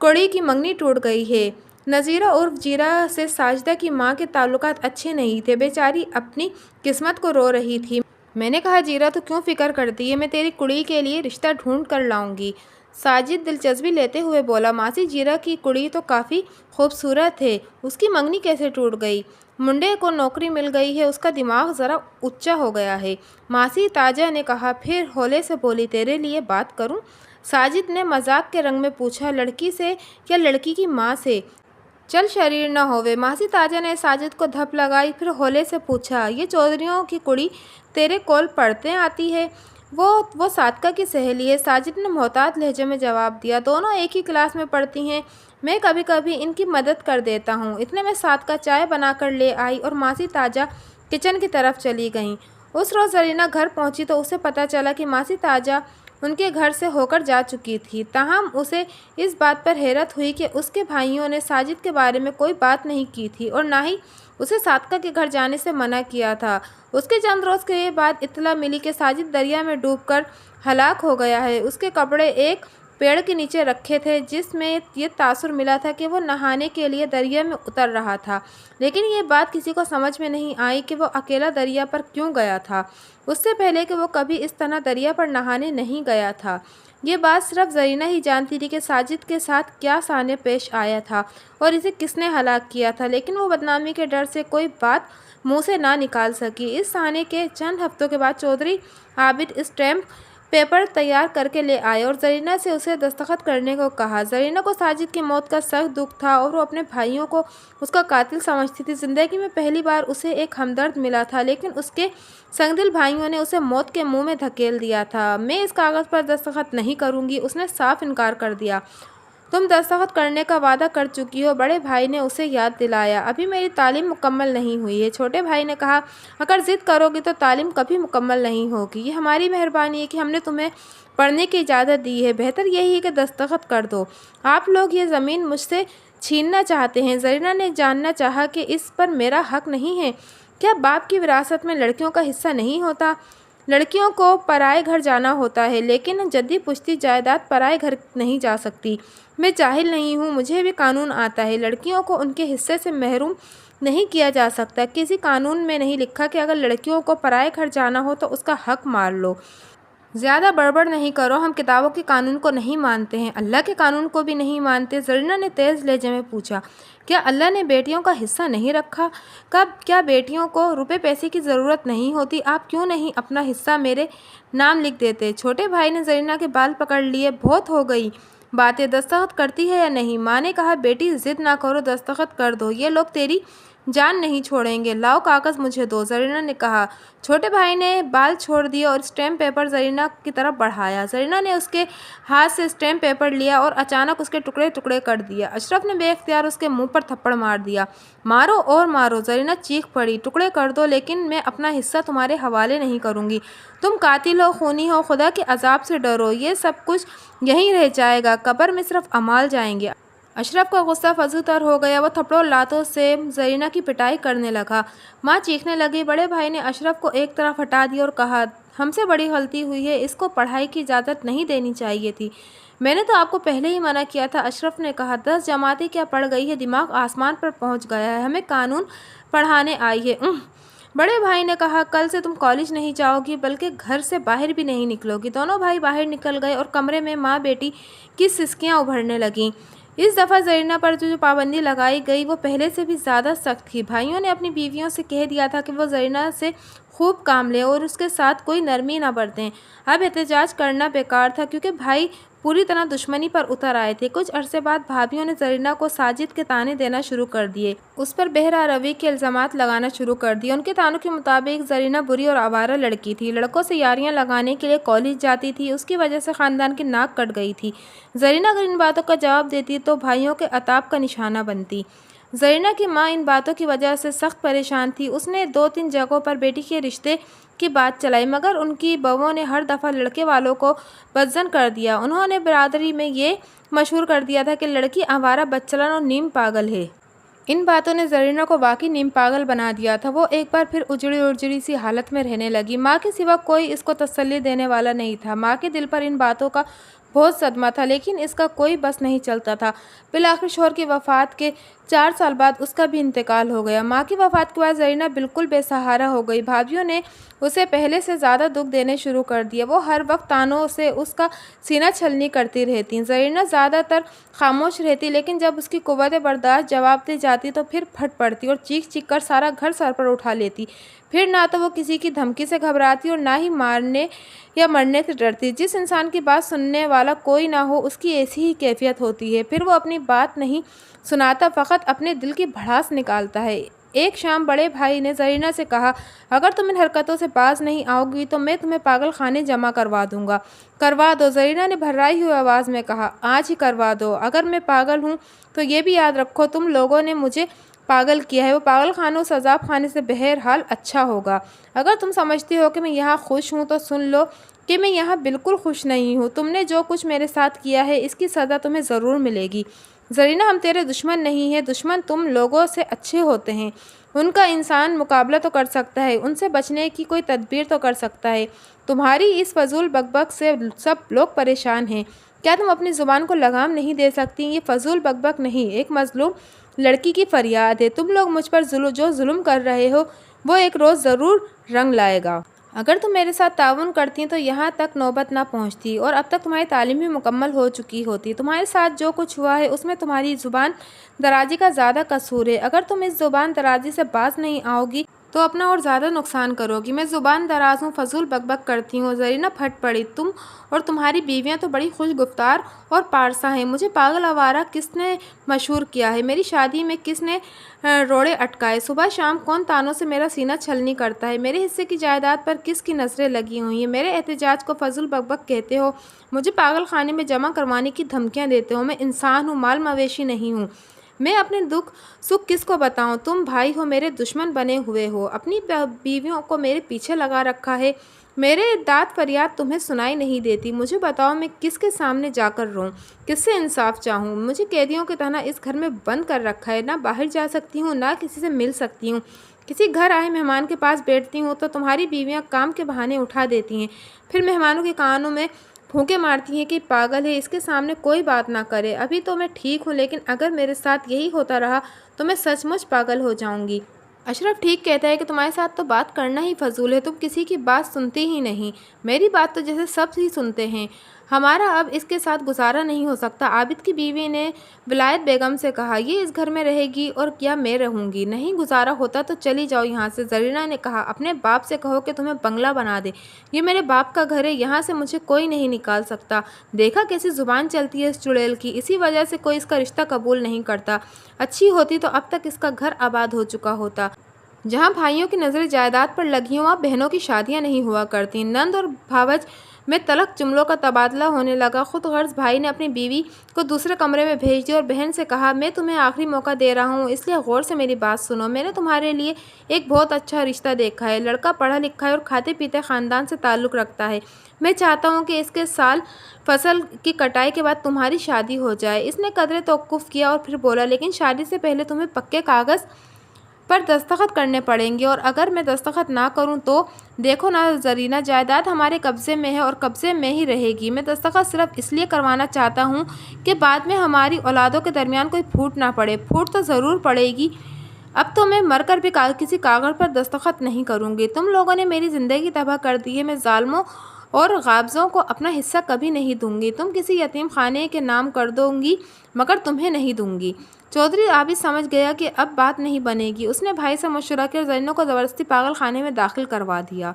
کڑی کی منگنی ٹوٹ گئی ہے۔ نذیرہ عرف جیرا سے ساجدہ کی ماں کے تعلقات اچھے نہیں تھے، بیچاری اپنی قسمت کو رو رہی تھی۔ میں نے کہا جیرا تو کیوں فکر کرتی ہے، میں تیری کڑی کے لیے رشتہ ڈھونڈ کر لاؤں گی۔ ساجد دلچسپی لیتے ہوئے بولا۔ ماسی جیرا کی کڑی تو کافی خوبصورت ہے، اس کی منگنی کیسے ٹوٹ گئی؟ منڈے کو نوکری مل گئی ہے، اس کا دماغ ذرا اونچا ہو گیا ہے، ماسی تاجہ نے کہا۔ پھر ہولے سے بولی، تیرے لیے بات کروں؟ ساجد نے مذاق کے رنگ میں پوچھا۔ لڑکی سے یا لڑکی کی ماں سے؟ چل شریر نہ ہووے۔ ماسی تاجہ نے ساجد کو دھپ لگائی، پھر ہولے سے پوچھا، یہ چودھریوں کی کڑی تیرے کول پڑھتے آتی ہے؟ وہ صادقہ کی سہیلی ہے، ساجد نے محتاط لہجے میں جواب دیا۔ دونوں ایک ہی کلاس میں پڑھتی ہیں، میں کبھی کبھی ان کی مدد کر دیتا ہوں۔ اتنے میں صادقہ چائے بنا کر لے آئی اور ماسی تاجہ کچن کی طرف چلی گئیں۔ اس روز زرینہ گھر پہنچی تو اسے پتہ چلا کہ ماسی تاجہ ان کے گھر سے ہو کر جا چکی تھی، تاہم اسے اس بات پر حیرت ہوئی کہ اس کے بھائیوں نے ساجد کے بارے میں کوئی بات نہیں کی تھی اور نہ ہی اسے صادقہ کے گھر جانے سے منع کیا تھا۔ اس کے چند روز کے بعد اطلاع ملی کہ ساجد دریا میں ڈوب کر ہلاک ہو گیا ہے۔ اس کے کپڑے ایک پیڑ کے نیچے رکھے تھے، جس میں یہ تاثر ملا تھا کہ وہ نہانے کے لیے دریا میں اتر رہا تھا، لیکن یہ بات کسی کو سمجھ میں نہیں آئی کہ وہ اکیلا دریا پر کیوں گیا تھا، اس سے پہلے کہ وہ کبھی اس طرح دریا پر نہانے نہیں گیا تھا۔ یہ بات صرف زرینہ ہی جانتی تھی کہ ساجد کے ساتھ کیا سانحہ پیش آیا تھا اور اسے کس نے ہلاک کیا تھا، لیکن وہ بدنامی کے ڈر سے کوئی بات منہ سے نہ نکال سکی۔ اس سانحے کے چند ہفتوں کے بعد چودھری عابد اسٹیمپ پیپر تیار کر کے لے آئے اور زرینہ سے اسے دستخط کرنے کو کہا۔ زرینہ کو ساجد کی موت کا سخت دکھ تھا اور وہ اپنے بھائیوں کو اس کا قاتل سمجھتی تھی۔ زندگی میں پہلی بار اسے ایک ہمدرد ملا تھا، لیکن اس کے سنگدل بھائیوں نے اسے موت کے منہ میں دھکیل دیا تھا۔ میں اس کاغذ پر دستخط نہیں کروں گی، اس نے صاف انکار کر دیا۔ تم دستخط کرنے کا وعدہ کر چکی ہو، بڑے بھائی نے اسے یاد دلایا۔ ابھی میری تعلیم مکمل نہیں ہوئی ہے، چھوٹے بھائی نے کہا۔ اگر ضد کرو گی تو تعلیم کبھی مکمل نہیں ہوگی۔ یہ ہماری مہربانی ہے کہ ہم نے تمہیں پڑھنے کی اجازت دی ہے، بہتر یہی ہے کہ دستخط کر دو۔ آپ لوگ یہ زمین مجھ سے چھیننا چاہتے ہیں؟ زرینہ نے جاننا چاہا کہ اس پر میرا حق نہیں ہے؟ کیا باپ کی وراثت میں لڑکیوں کا حصہ نہیں ہوتا؟ لڑکیوں کو پرائے گھر جانا ہوتا ہے، لیکن جدی پشتی جائیداد پرائے گھر نہیں جا سکتی۔ میں جاہل نہیں ہوں، مجھے بھی قانون آتا ہے۔ لڑکیوں کو ان کے حصے سے محروم نہیں کیا جا سکتا۔ کسی قانون میں نہیں لکھا کہ اگر لڑکیوں کو پرائے گھر جانا ہو تو اس کا حق مار لو۔ زیادہ بڑبڑ نہیں کرو، ہم کتابوں کے قانون کو نہیں مانتے ہیں، اللہ کے قانون کو بھی نہیں مانتے۔ زرینہ نے تیز لہجے میں پوچھا، کیا اللہ نے بیٹیوں کا حصہ نہیں رکھا؟ کیا بیٹیوں کو روپے پیسے کی ضرورت نہیں ہوتی؟ آپ کیوں نہیں اپنا حصہ میرے نام لکھ دیتے؟ چھوٹے بھائی نے زرینہ کے بال پکڑ لیے۔ بہت ہو گئی، باتیں دستخط کرتی ہے یا نہیں؟ ماں نے کہا بیٹی ضد نہ کرو، دستخط کر دو، یہ لوگ تیری جان نہیں چھوڑیں گے، لاؤ کاغذ مجھے دو، زرینہ نے کہا۔ چھوٹے بھائی نے بال چھوڑ دیے اور اسٹیمپ پیپر زرینہ کی طرف بڑھایا۔ زرینہ نے اس کے ہاتھ سے اسٹیمپ پیپر لیا اور اچانک اس کے ٹکڑے ٹکڑے کر دیا۔ اشرف نے بے اختیار اس کے منہ پر تھپڑ مار دیا۔ مارو اور مارو، زرینہ چیخ پڑی، ٹکڑے کر دو لیکن میں اپنا حصہ تمہارے حوالے نہیں کروں گی، تم قاتل ہو، خونی ہو، خدا کے عذاب سے ڈرو، یہ سب کچھ یہیں رہ جائے گا، قبر میں صرف اعمال جائیں گے۔ اشرف کا غصہ فضو تر ہو گیا، وہ تھپڑوں لاتوں سے زرینہ کی پٹائی کرنے لگا۔ ماں چیخنے لگی۔ بڑے بھائی نے اشرف کو ایک طرف ہٹا دیا اور کہا ہم سے بڑی غلطی ہوئی ہے، اس کو پڑھائی کی اجازت نہیں دینی چاہیے تھی، میں نے تو آپ کو پہلے ہی منع کیا تھا۔ اشرف نے کہا 10 جماعتیں کیا پڑھ گئی ہے، دماغ آسمان پر پہنچ گیا ہے، ہمیں قانون پڑھانے آئی ہے۔ بڑے بھائی نے کہا کل سے تم کالج نہیں جاؤ گی بلکہ گھر سے باہر بھی نہیں نکلو گی۔ دونوں بھائی باہر نکل گئے اور کمرے میں ماں بیٹی کی سسکیاں ابھرنے لگیں۔ اس دفعہ زرینہ پر جو پابندی لگائی گئی وہ پہلے سے بھی زیادہ سخت تھی۔ بھائیوں نے اپنی بیویوں سے کہہ دیا تھا کہ وہ زرینہ سے خوب کام لیں اور اس کے ساتھ کوئی نرمی نہ برتیں۔ اب احتجاج کرنا بیکار تھا کیونکہ بھائی پوری طرح دشمنی پر اتر آئے تھے۔ کچھ عرصے بعد بھابھیوں نے زرینہ کو ساجد کے طعنے دینا شروع کر دیے، اس پر بہرہ روی کے الزامات لگانا شروع کر دیے۔ ان کے طعنوں کے مطابق زرینہ بری اور آوارہ لڑکی تھی، لڑکوں سے یاریاں لگانے کے لیے کالج جاتی تھی، اس کی وجہ سے خاندان کی ناک کٹ گئی تھی۔ زرینہ اگر ان باتوں کا جواب دیتی تو بھائیوں کے عتاب کا نشانہ بنتی۔ زرینہ کی ماں ان باتوں کی وجہ سے سخت پریشان تھی، اس نے 2-3 جگہوں پر بیٹی کے رشتے کی بات چلائی مگر ان کی بہوؤں نے ہر دفعہ لڑکے والوں کو بدظن کر دیا۔ انہوں نے برادری میں یہ مشہور کر دیا تھا کہ لڑکی آوارہ بدچلن اور نیم پاگل ہے۔ ان باتوں نے زرینہ کو واقعی نیم پاگل بنا دیا تھا۔ وہ ایک بار پھر اجڑی اجڑی سی حالت میں رہنے لگی۔ ماں کے سوا کوئی اس کو تسلی دینے والا نہیں تھا۔ ماں کے دل پر ان باتوں کا بہت صدمہ تھا لیکن اس کا کوئی بس نہیں چلتا تھا۔ بالآخر شوہر کی وفات کے 4 سال بعد اس کا بھی انتقال ہو گیا۔ ماں کی وفات کے بعد زرینہ بالکل بے سہارا ہو گئی۔ بھابھیوں نے اسے پہلے سے زیادہ دکھ دینے شروع کر دیے، وہ ہر وقت طعنوں سے اس کا سینہ چھلنی کرتی رہتی۔ زرینہ زیادہ تر خاموش رہتی لیکن جب اس کی قوت برداشت جواب دے جاتی تو پھر پھٹ پڑتی اور چیخ چیخ کر سارا گھر سر پر اٹھا لیتی۔ پھر نہ تو وہ کسی کی دھمکی سے گھبراتی اور نہ ہی مارنے یا مرنے سے ڈرتی۔ جس انسان کی بات سننے والا کوئی نہ ہو اس کی ایسی ہی کیفیت ہوتی ہے، پھر وہ اپنی بات نہیں سناتا، فقط اپنے دل کی بھڑاس نکالتا ہے۔ ایک شام بڑے بھائی نے زرینہ سے کہا اگر تم ان حرکتوں سے باز نہیں آؤ گی تو میں تمہیں پاگل خانے جمع کروا دوں گا۔ کروا دو، زرینہ نے بھررائی ہوئی آواز میں کہا، آج ہی کروا دو، اگر میں پاگل ہوں تو یہ بھی یاد رکھو تم لوگوں نے مجھے پاگل کیا ہے، وہ پاگل خانہ اس عذاب خانے سے بہرحال اچھا ہوگا۔ اگر تم سمجھتی ہو کہ میں یہاں خوش ہوں تو سن لو کہ میں یہاں بالکل خوش نہیں ہوں، تم نے جو کچھ میرے ساتھ کیا ہے اس کی سزا تمہیں ضرور ملے گی۔ زرینہ ہم تیرے دشمن نہیں ہیں، دشمن تم لوگوں سے اچھے ہوتے ہیں، ان کا انسان مقابلہ تو کر سکتا ہے، ان سے بچنے کی کوئی تدبیر تو کر سکتا ہے، تمہاری اس فضول بک بک سے سب لوگ پریشان ہیں، کیا تم اپنی زبان کو لگام نہیں دے سکتی؟ یہ فضول بک بک نہیں، ایک مظلوم لڑکی کی فریاد ہے، تم لوگ مجھ پر جو ظلم کر رہے ہو وہ ایک روز ضرور رنگ لائے گا۔ اگر تم میرے ساتھ تعاون کرتی تو یہاں تک نوبت نہ پہنچتی اور اب تک تمہاری تعلیم بھی مکمل ہو چکی ہوتی۔ تمہارے ساتھ جو کچھ ہوا ہے اس میں تمہاری زبان درازی کا زیادہ قصور ہے، اگر تم اس زبان درازی سے باز نہیں آؤ گی تو اپنا اور زیادہ نقصان کرو گی۔ میں زبان دراز ہوں، فضول بک بک کرتی ہوں۔ زرینہ پھٹ پڑی، تم اور تمہاری بیویاں تو بڑی خوش گفتار اور پارسا ہیں، مجھے پاگل آوارہ کس نے مشہور کیا ہے، میری شادی میں کس نے روڑے اٹکائے، صبح شام کون طعنوں سے میرا سینہ چھلنی کرتا ہے، میرے حصے کی جائیداد پر کس کی نظریں لگی ہوئی ہیں، میرے احتجاج کو فضول بک بک کہتے ہو، مجھے پاگل خانے میں جمع کروانے کی دھمکیاں دیتے ہو۔ میں انسان ہوں، مال مویشی نہیں ہوں، میں اپنے دکھ سکھ کس کو بتاؤں؟ تم بھائی ہو، میرے دشمن بنے ہوئے ہو، اپنی بیویوں کو میرے پیچھے لگا رکھا ہے، میرے داد فریاد تمہیں سنائی نہیں دیتی، مجھے بتاؤ میں کس کے سامنے جا کر روں، کس سے انصاف چاہوں؟ مجھے قیدیوں کی طرح اس گھر میں بند کر رکھا ہے، نہ باہر جا سکتی ہوں، نہ کسی سے مل سکتی ہوں، کسی گھر آئے مہمان کے پاس بیٹھتی ہوں تو تمہاری بیویاں کام کے بہانے اٹھا دیتی ہیں، پھر مہمانوں کے کانوں میں پھونکے مارتی ہیں کہ پاگل ہے، اس کے سامنے کوئی بات نہ کرے۔ ابھی تو میں ٹھیک ہوں لیکن اگر میرے ساتھ یہی ہوتا رہا تو میں سچ مچ پاگل ہو جاؤں گی۔ اشرف ٹھیک کہتا ہے کہ تمہارے ساتھ تو بات کرنا ہی فضول ہے، تم کسی کی بات سنتی ہی نہیں، میری بات تو جیسے سب ہی سنتے ہیں، ہمارا اب اس کے ساتھ گزارا نہیں ہو سکتا۔ عابد کی بیوی نے ولایت بیگم سے کہا، یہ اس گھر میں رہے گی اور کیا میں رہوں گی؟ نہیں گزارا ہوتا تو چلی جاؤ یہاں سے۔ زرینہ نے کہا، اپنے باپ سے کہو کہ تمہیں بنگلہ بنا دے، یہ میرے باپ کا گھر ہے، یہاں سے مجھے کوئی نہیں نکال سکتا۔ دیکھا کیسی زبان چلتی ہے اس چڑیل کی، اسی وجہ سے کوئی اس کا رشتہ قبول نہیں کرتا۔ اچھی ہوتی تو اب تک اس کا گھر آباد ہو چکا ہوتا۔ جہاں بھائیوں کی نظریں جائیداد پر لگی ہوں وہاں بہنوں کی شادیاں نہیں ہوا کرتی۔ نند اور بھاوج میں تلخ جملوں کا تبادلہ ہونے لگا۔ خود غرض بھائی نے اپنی بیوی کو دوسرے کمرے میں بھیج دیا اور بہن سے کہا، میں تمہیں آخری موقع دے رہا ہوں، اس لیے غور سے میری بات سنو۔ میں نے تمہارے لیے ایک بہت اچھا رشتہ دیکھا ہے، لڑکا پڑھا لکھا ہے اور کھاتے پیتے خاندان سے تعلق رکھتا ہے۔ میں چاہتا ہوں کہ اس کے سال فصل کی کٹائی کے بعد تمہاری شادی ہو جائے۔ اس نے قدرے توقف کیا اور پھر بولا، لیکن شادی سے پہلے تمہیں پکے کاغذ پر دستخط کرنے پڑیں گے، اور اگر میں دستخط نہ کروں تو دیکھو نا زرینہ، جائیداد ہمارے قبضے میں ہے اور قبضے میں ہی رہے گی۔ میں دستخط صرف اس لیے کروانا چاہتا ہوں کہ بعد میں ہماری اولادوں کے درمیان کوئی پھوٹ نہ پڑے۔ پھوٹ تو ضرور پڑے گی، اب تو میں مر کر بھی کسی کاغذ پر دستخط نہیں کروں گی۔ تم لوگوں نے میری زندگی تباہ کر دی ہے، میں ظالموں اور غابضوں کو اپنا حصہ کبھی نہیں دوں گی۔ تم کسی یتیم خانے کے نام کر دوں گی مگر تمہیں نہیں دوں گی۔ چودھری عابد سمجھ گیا کہ اب بات نہیں بنے گی۔ اس نے بھائی سے مشورہ کیا اور زرینہ کو زبردستی پاگل خانے میں داخل کروا دیا۔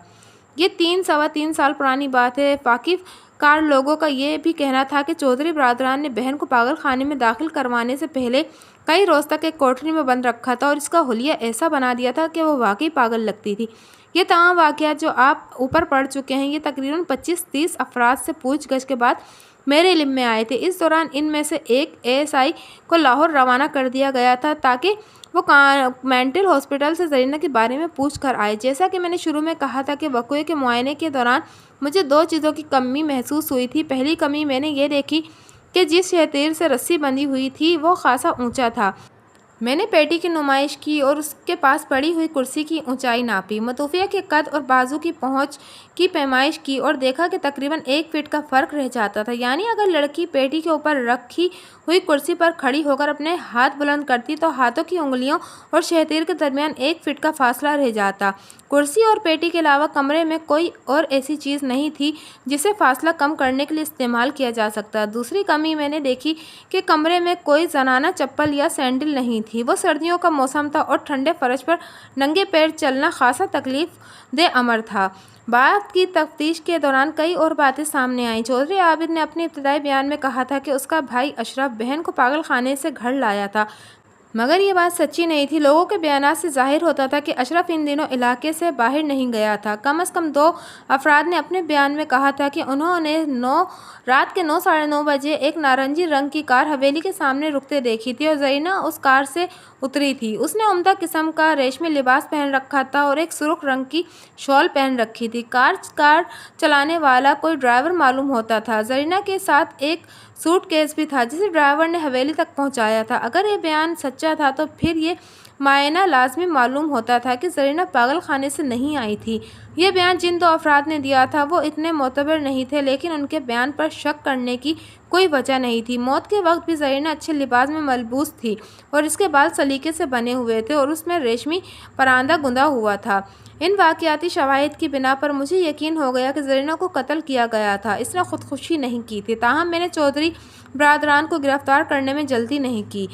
یہ 3 سال پرانی بات ہے۔ واقف کار لوگوں کا یہ بھی کہنا تھا کہ چودھری برادران نے بہن کو پاگل خانے میں داخل کروانے سے پہلے کئی روز تک ایک کوٹری میں بند رکھا تھا اور اس کا حلیہ ایسا بنا دیا تھا کہ وہ واقعی پاگل لگتی تھی۔ یہ تمام واقعات جو آپ اوپر پڑھ چکے ہیں، یہ تقریباً 25-30 افراد سے پوچھ گچھ کے بعد میرے علم میں آئے تھے۔ اس دوران ان میں سے ایک ASI کو لاہور روانہ کر دیا گیا تھا تاکہ وہ مینٹل ہاسپٹل سے زرینہ کے بارے میں پوچھ کر آئے۔ جیسا کہ میں نے شروع میں کہا تھا کہ وقوعے کے معائنے کے دوران مجھے 2 چیزوں کی کمی محسوس ہوئی تھی۔ پہلی کمی میں نے یہ دیکھی کہ جس شہتیر سے رسی بندھی ہوئی تھی وہ خاصا اونچا تھا۔ میں نے پیٹی کی نمائش کی اور اس کے پاس پڑی ہوئی کرسی کی اونچائی ناپی، متوفیہ کے قد اور بازو کی پہنچ کی پیمائش کی اور دیکھا کہ تقریباً 1 فٹ کا فرق رہ جاتا تھا۔ یعنی اگر لڑکی پیٹی کے اوپر رکھی ہوئی کرسی پر کھڑی ہو کر اپنے ہاتھ بلند کرتی تو ہاتھوں کی انگلیوں اور شہتیر کے درمیان 1 فٹ کا فاصلہ رہ جاتا۔ کرسی اور پیٹی کے علاوہ کمرے میں کوئی اور ایسی چیز نہیں تھی جسے فاصلہ کم کرنے کے لیے استعمال کیا جا سکتا۔ دوسری کمی میں نے دیکھی کہ کمرے میں کوئی زنانہ چپل یا سینڈل نہیں تھی۔ وہ سردیوں کا موسم تھا اور ٹھنڈے فرش پر ننگے پیر چلنا خاصا تکلیف دہ امر تھا۔ بات کی تفتیش کے دوران کئی اور باتیں سامنے آئیں۔ چودھری عابد نے اپنے ابتدائی بیان میں کہا تھا کہ اس کا بھائی اشرف بہن کو پاگل خانے سے گھر لایا تھا، مگر یہ بات سچی نہیں تھی۔ لوگوں کے بیانات سے ظاہر ہوتا تھا کہ اشرف ان دنوں علاقے سے باہر نہیں گیا تھا۔ کم از کم 2 افراد نے اپنے بیان میں کہا تھا کہ انہوں نے رات کے 9-9:30 بجے ایک نارنجی رنگ کی کار حویلی کے سامنے رکتے دیکھی تھی اور زرینہ اس کار سے اتری تھی۔ اس نے عمدہ قسم کا ریشمی لباس پہن رکھا تھا اور ایک سرخ رنگ کی شال پہن رکھی تھی۔ کار چلانے والا کوئی ڈرائیور معلوم ہوتا تھا۔ زرینہ کے ساتھ ایک سوٹ کیس بھی تھا جسے ڈرائیور نے حویلی تک پہنچایا تھا۔ اگر یہ بیان سچا تھا تو پھر یہ معائنہ لازمی معلوم ہوتا تھا کہ زرینہ پاگل خانے سے نہیں آئی تھی۔ یہ بیان جن 2 افراد نے دیا تھا وہ اتنے معتبر نہیں تھے، لیکن ان کے بیان پر شک کرنے کی کوئی وجہ نہیں تھی۔ موت کے وقت بھی زرینہ اچھے لباس میں ملبوس تھی اور اس کے بال سلیقے سے بنے ہوئے تھے اور اس میں ریشمی پراندہ گندھا ہوا تھا۔ ان واقعاتی شواہد کی بنا پر مجھے یقین ہو گیا کہ زرینہ کو قتل کیا گیا تھا، اس نے خودکشی نہیں کی تھی۔ تاہم میں نے چودھری برادران کو گرفتار کرنے میں جلدی نہیں کی۔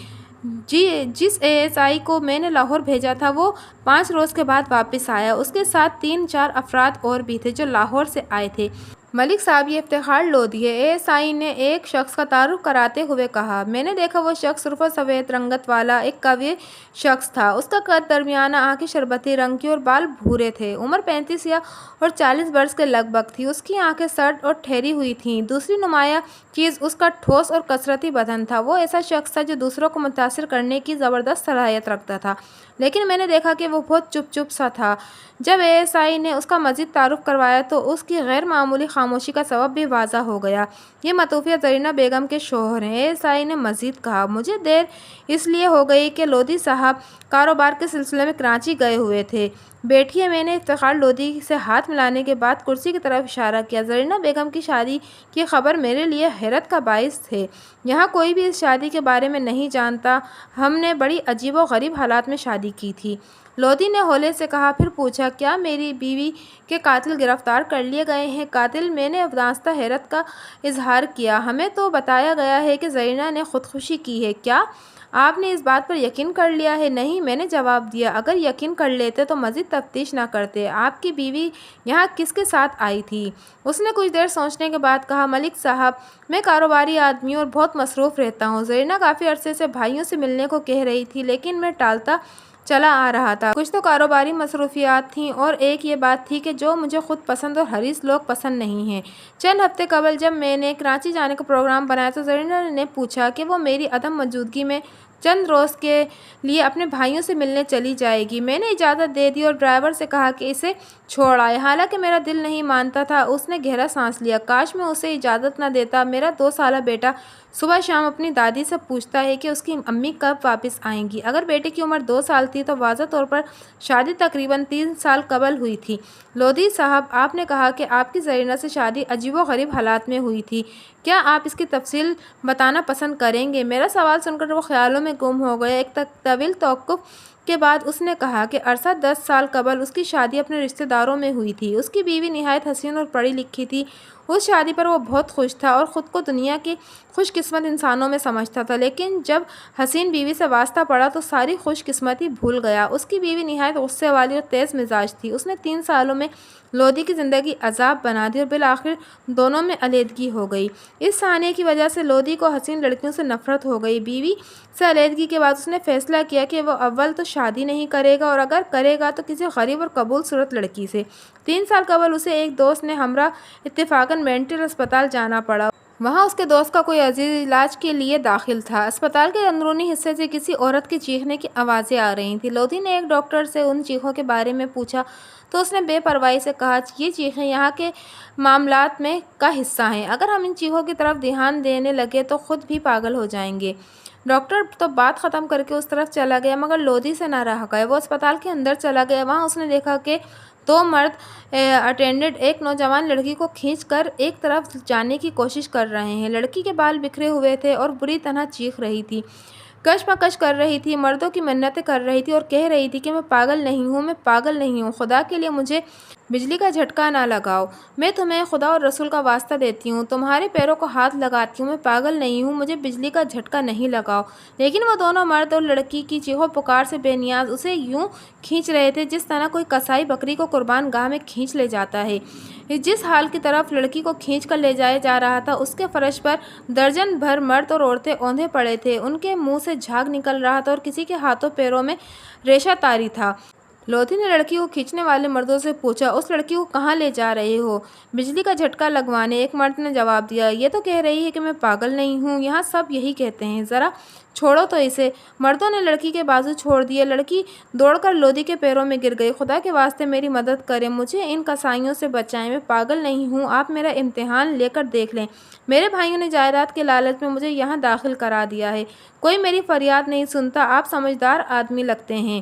جس ASI کو میں نے لاہور بھیجا تھا وہ 5 روز کے بعد واپس آیا۔ اس کے ساتھ 3-4 افراد اور بھی تھے جو لاہور سے آئے تھے۔ ملک صاحب یہ افتخار لودھی ہے، ASI نے ایک شخص کا تعارف کراتے ہوئے کہا۔ میں نے دیکھا وہ شخص سرخ و سفید رنگت والا ایک قوی شخص تھا۔ اس کا قد درمیانہ، آنکھیں شربتی رنگ کی اور بال بھورے تھے۔ عمر 35 اور 40 برس کے لگ بھگ تھی۔ اس کی آنکھیں سرد اور ٹھہری ہوئی تھیں۔ دوسری نمایاں چیز اس کا ٹھوس اور کثرتی بدن تھا۔ وہ ایسا شخص تھا جو دوسروں کو متاثر کرنے کی زبردست صلاحیت رکھتا تھا، لیکن میں نے دیکھا کہ وہ بہت چپ سا تھا۔ جب ASI نے اس کا مزید تعارف کروایا تو اس کی غیر معمولی خاموشی کا سبب بھی واضح ہو گیا۔ یہ متوفیہ زرینہ بیگم کے شوہر ہیں۔ ASI نے مزید کہا، مجھے دیر اس لیے ہو گئی کہ لودھی صاحب کاروبار کے سلسلے میں کراچی گئے ہوئے تھے۔ بیٹھیے، میں نے افتخار لودھی سے ہاتھ ملانے کے بعد کرسی کی طرف اشارہ کیا۔ زرینہ بیگم کی شادی کی خبر میرے لیے حیرت کا باعث تھے۔ یہاں کوئی بھی اس شادی کے بارے میں نہیں جانتا۔ ہم نے بڑی عجیب و غریب حالات میں شادی کی تھی، لودھی نے ہولے سے کہا۔ پھر پوچھا، کیا میری بیوی کے قاتل گرفتار کر لیے گئے ہیں؟ قاتل؟ میں نے دانستہ حیرت کا اظہار کیا۔ ہمیں تو بتایا گیا ہے کہ زرینہ نے خودکشی کی ہے۔ کیا آپ نے اس بات پر یقین کر لیا ہے؟ نہیں، میں نے جواب دیا، اگر یقین کر لیتے تو مزید تفتیش نہ کرتے۔ آپ کی بیوی یہاں کس کے ساتھ آئی تھی؟ اس نے کچھ دیر سوچنے کے بعد کہا، ملک صاحب، میں کاروباری آدمی ہوں اور بہت مصروف رہتا ہوں۔ زرینہ کافی عرصے سے بھائیوں سے ملنے کو کہہ رہی تھی، لیکن میں ٹالتا چلا آ رہا تھا۔ کچھ تو کاروباری مصروفیات تھیں اور ایک یہ بات تھی کہ جو مجھے خود پسند اور حریص لوگ پسند نہیں ہیں۔ چند ہفتے قبل جب میں نے کراچی جانے کا پروگرام بنایا تو زرینہ نے پوچھا کہ وہ میری عدم موجودگی میں چند روز کے لیے اپنے بھائیوں سے ملنے چلی جائے گی۔ میں نے اجازت دے دی اور ڈرائیور سے کہا کہ اسے چھوڑ آئے۔ حالانکہ میرا دل نہیں مانتا تھا۔ اس نے گہرا سانس لیا۔ کاش میں اسے اجازت نہ دیتا۔ میرا 2 سالہ بیٹا صبح شام اپنی دادی سے پوچھتا ہے کہ اس کی امی کب واپس آئیں گی۔ اگر بیٹے کی عمر 2 سال تھی تو واضح طور پر شادی تقریباً 3 سال قبل ہوئی تھی۔ لودھی صاحب، آپ نے کہا کہ آپ کی زرینہ سے شادی عجیب و غریب حالات میں ہوئی تھی۔ کیا آپ اس کی تفصیل بتانا پسند کریں گے؟ میرا سوال سن کر وہ خیالوں میں گم ہو گیا۔ ایک طویل توقف کے بعد اس نے کہا کہ عرصہ 10 سال قبل اس کی شادی اپنے رشتہ داروں میں ہوئی تھی۔ اس کی بیوی نہایت حسین اور پڑھی لکھی تھی۔ اس شادی پر وہ بہت خوش تھا اور خود کو دنیا کے خوش قسمت انسانوں میں سمجھتا تھا، لیکن جب حسین بیوی سے واسطہ پڑا تو ساری خوش قسمتی بھول گیا۔ اس کی بیوی نہایت غصے والی اور تیز مزاج تھی۔ اس نے 3 سالوں میں لودھی کی زندگی عذاب بنا دی اور بالآخر دونوں میں علیحدگی ہو گئی۔ اس سانحے کی وجہ سے لودھی کو حسین لڑکیوں سے نفرت ہو گئی۔ بیوی سے علیحدگی کے بعد اس نے فیصلہ کیا کہ وہ اول تو شادی نہیں کرے گا اور اگر کرے گا تو کسی غریب اور قبول صورت لڑکی سے۔ 3 سال قبل اسے ایک دوست نے ہمراہ اتفاقاً مینٹل اسپتال جانا پڑا۔ وہاں اس کے دوست کا کوئی عزیز علاج کے لیے داخل تھا۔ اسپتال کے اندرونی حصے سے کسی عورت کے چیخنے کی آوازیں آ رہی تھیں۔ لودھی نے ایک ڈاکٹر سے ان چیخوں کے بارے میں پوچھا تو اس نے بے پرواہی سے کہا، یہ چیخیں یہاں کے معاملات میں کا حصہ ہیں۔ اگر ہم ان چیخوں کی طرف دھیان دینے لگے تو خود بھی پاگل ہو جائیں گے۔ ڈاکٹر تو بات ختم کر کے اس طرف چلا گیا، مگر لودھی سے نہ رہ گئے۔ وہ اسپتال کے اندر چلا گیا۔ وہاں اس نے دیکھا کہ 2 مرد اٹینڈنٹ ایک نوجوان لڑکی کو کھینچ کر ایک طرف جانے کی کوشش کر رہے ہیں۔ لڑکی کے بال بکھرے ہوئے تھے اور بری طرح چیخ رہی تھی، کشمکش کر رہی تھی، مردوں کی منتیں کر رہی تھی اور کہہ رہی تھی کہ میں پاگل نہیں ہوں، میں پاگل نہیں ہوں، خدا کے لیے مجھے بجلی کا جھٹکا نہ لگاؤ، میں تمہیں خدا اور رسول کا واسطہ دیتی ہوں، تمہارے پیروں کو ہاتھ لگاتی ہوں، میں پاگل نہیں ہوں، مجھے بجلی کا جھٹکا نہیں لگاؤ۔ لیکن وہ دونوں مرد اور لڑکی کی چیخو پکار سے بے نیاز اسے یوں کھینچ رہے تھے جس طرح کوئی قصائی بکری کو قربان گاہ میں کھینچ لے جاتا ہے۔ جس حال کی طرف لڑکی کو کھینچ کر لے جایا جا رہا تھا اس کے فرش پر درجن بھر مرد اور عورتیں اوندھے پڑے تھے، ان کے منہ سے جھاگ نکل رہا تھا اور کسی کے ہاتھوں پیروں میں ریشہ تاری تھا۔ لودھی نے لڑکی کو کھینچنے والے مردوں سے پوچھا، اس لڑکی کو کہاں لے جا رہے ہو؟ بجلی کا جھٹکا لگوانے، ایک مرد نے جواب دیا۔ یہ تو کہہ رہی ہے کہ میں پاگل نہیں ہوں، یہاں سب یہی کہتے ہیں، ذرا چھوڑو تو اسے۔ مردوں نے لڑکی کے بازو چھوڑ دیے۔ لڑکی دوڑ کر لودھی کے پیروں میں گر گئی۔ خدا کے واسطے میری مدد کریں، مجھے ان قصائیوں سے بچائیں، میں پاگل نہیں ہوں، آپ میرا امتحان لے کر دیکھ لیں، میرے بھائیوں نے جائیداد کے لالچ میں مجھے یہاں داخل کرا دیا ہے، کوئی میری فریاد نہیں سنتا، آپ سمجھدار آدمی لگتے ہیں،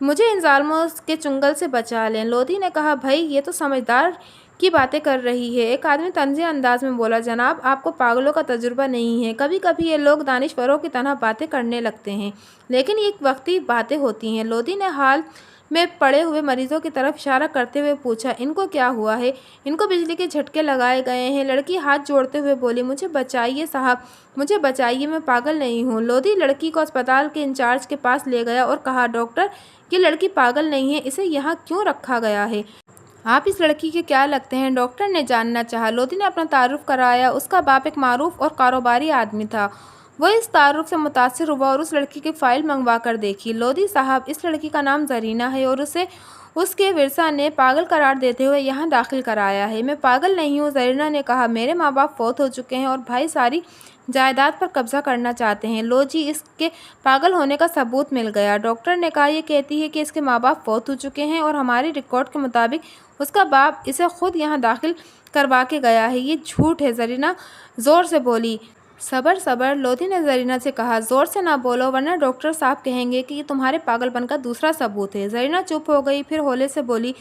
مجھے ان ظالموں کے چنگل سے بچا لیں۔ لودھی نے کہا، بھائی یہ تو سمجھدار کی باتیں کر رہی ہے۔ ایک آدمی طنزیہ انداز میں بولا، جناب آپ کو پاگلوں کا تجربہ نہیں ہے، کبھی کبھی یہ لوگ دانشوروں کی طرح باتیں کرنے لگتے ہیں، لیکن یہ وقتی باتیں ہوتی ہیں۔ لودھی نے حال میں پڑے ہوئے مریضوں کی طرف اشارہ کرتے ہوئے پوچھا، ان کو کیا ہوا ہے؟ ان کو بجلی کے جھٹکے لگائے گئے ہیں۔ لڑکی ہاتھ جوڑتے ہوئے بولی، مجھے بچائیے صاحب، مجھے بچائیے، میں پاگل نہیں ہوں۔ لودھی لڑکی کو اسپتال کے انچارج کے پاس لے گیا اور کہا، ڈاکٹر یہ لڑکی پاگل نہیں ہے، اسے یہاں کیوں رکھا گیا ہے؟ آپ اس لڑکی کے کیا لگتے ہیں؟ ڈاکٹر نے جاننا چاہا۔ لودھی نے اپنا تعارف کرایا۔ اس کا باپ ایک معروف اور کاروباری آدمی تھا۔ وہ اس تعارف سے متاثر ہوا اور اس لڑکی کی فائل منگوا کر دیکھی۔ لودھی صاحب، اس لڑکی کا نام زرینہ ہے اور اسے اس کے ورثاء نے پاگل قرار دیتے ہوئے یہاں داخل کرایا ہے۔ میں پاگل نہیں ہوں، زرینہ نے کہا، میرے ماں باپ فوت ہو چکے ہیں اور بھائی ساری جائیداد پر قبضہ کرنا چاہتے ہیں۔ لو جی، اس کے پاگل ہونے کا ثبوت مل گیا۔ ڈاکٹر نے کہا، یہ کہتی ہے کہ اس کے ماں باپ فوت ہو چکے ہیں اور ہماری ریکارڈ کے مطابق اس کا باپ اسے خود یہاں داخل کروا کے گیا ہے۔ یہ جھوٹ ہے، زرینہ زور سے بولی۔ صبر صبر، لودھی نے زرینہ سے کہا، زور سے نہ بولو ورنہ ڈاکٹر صاحب کہیں گے کہ یہ تمہارے پاگل پن کا دوسرا ثبوت ہے۔ زرینہ چپ ہو گئی، پھر ہولے سے بولی،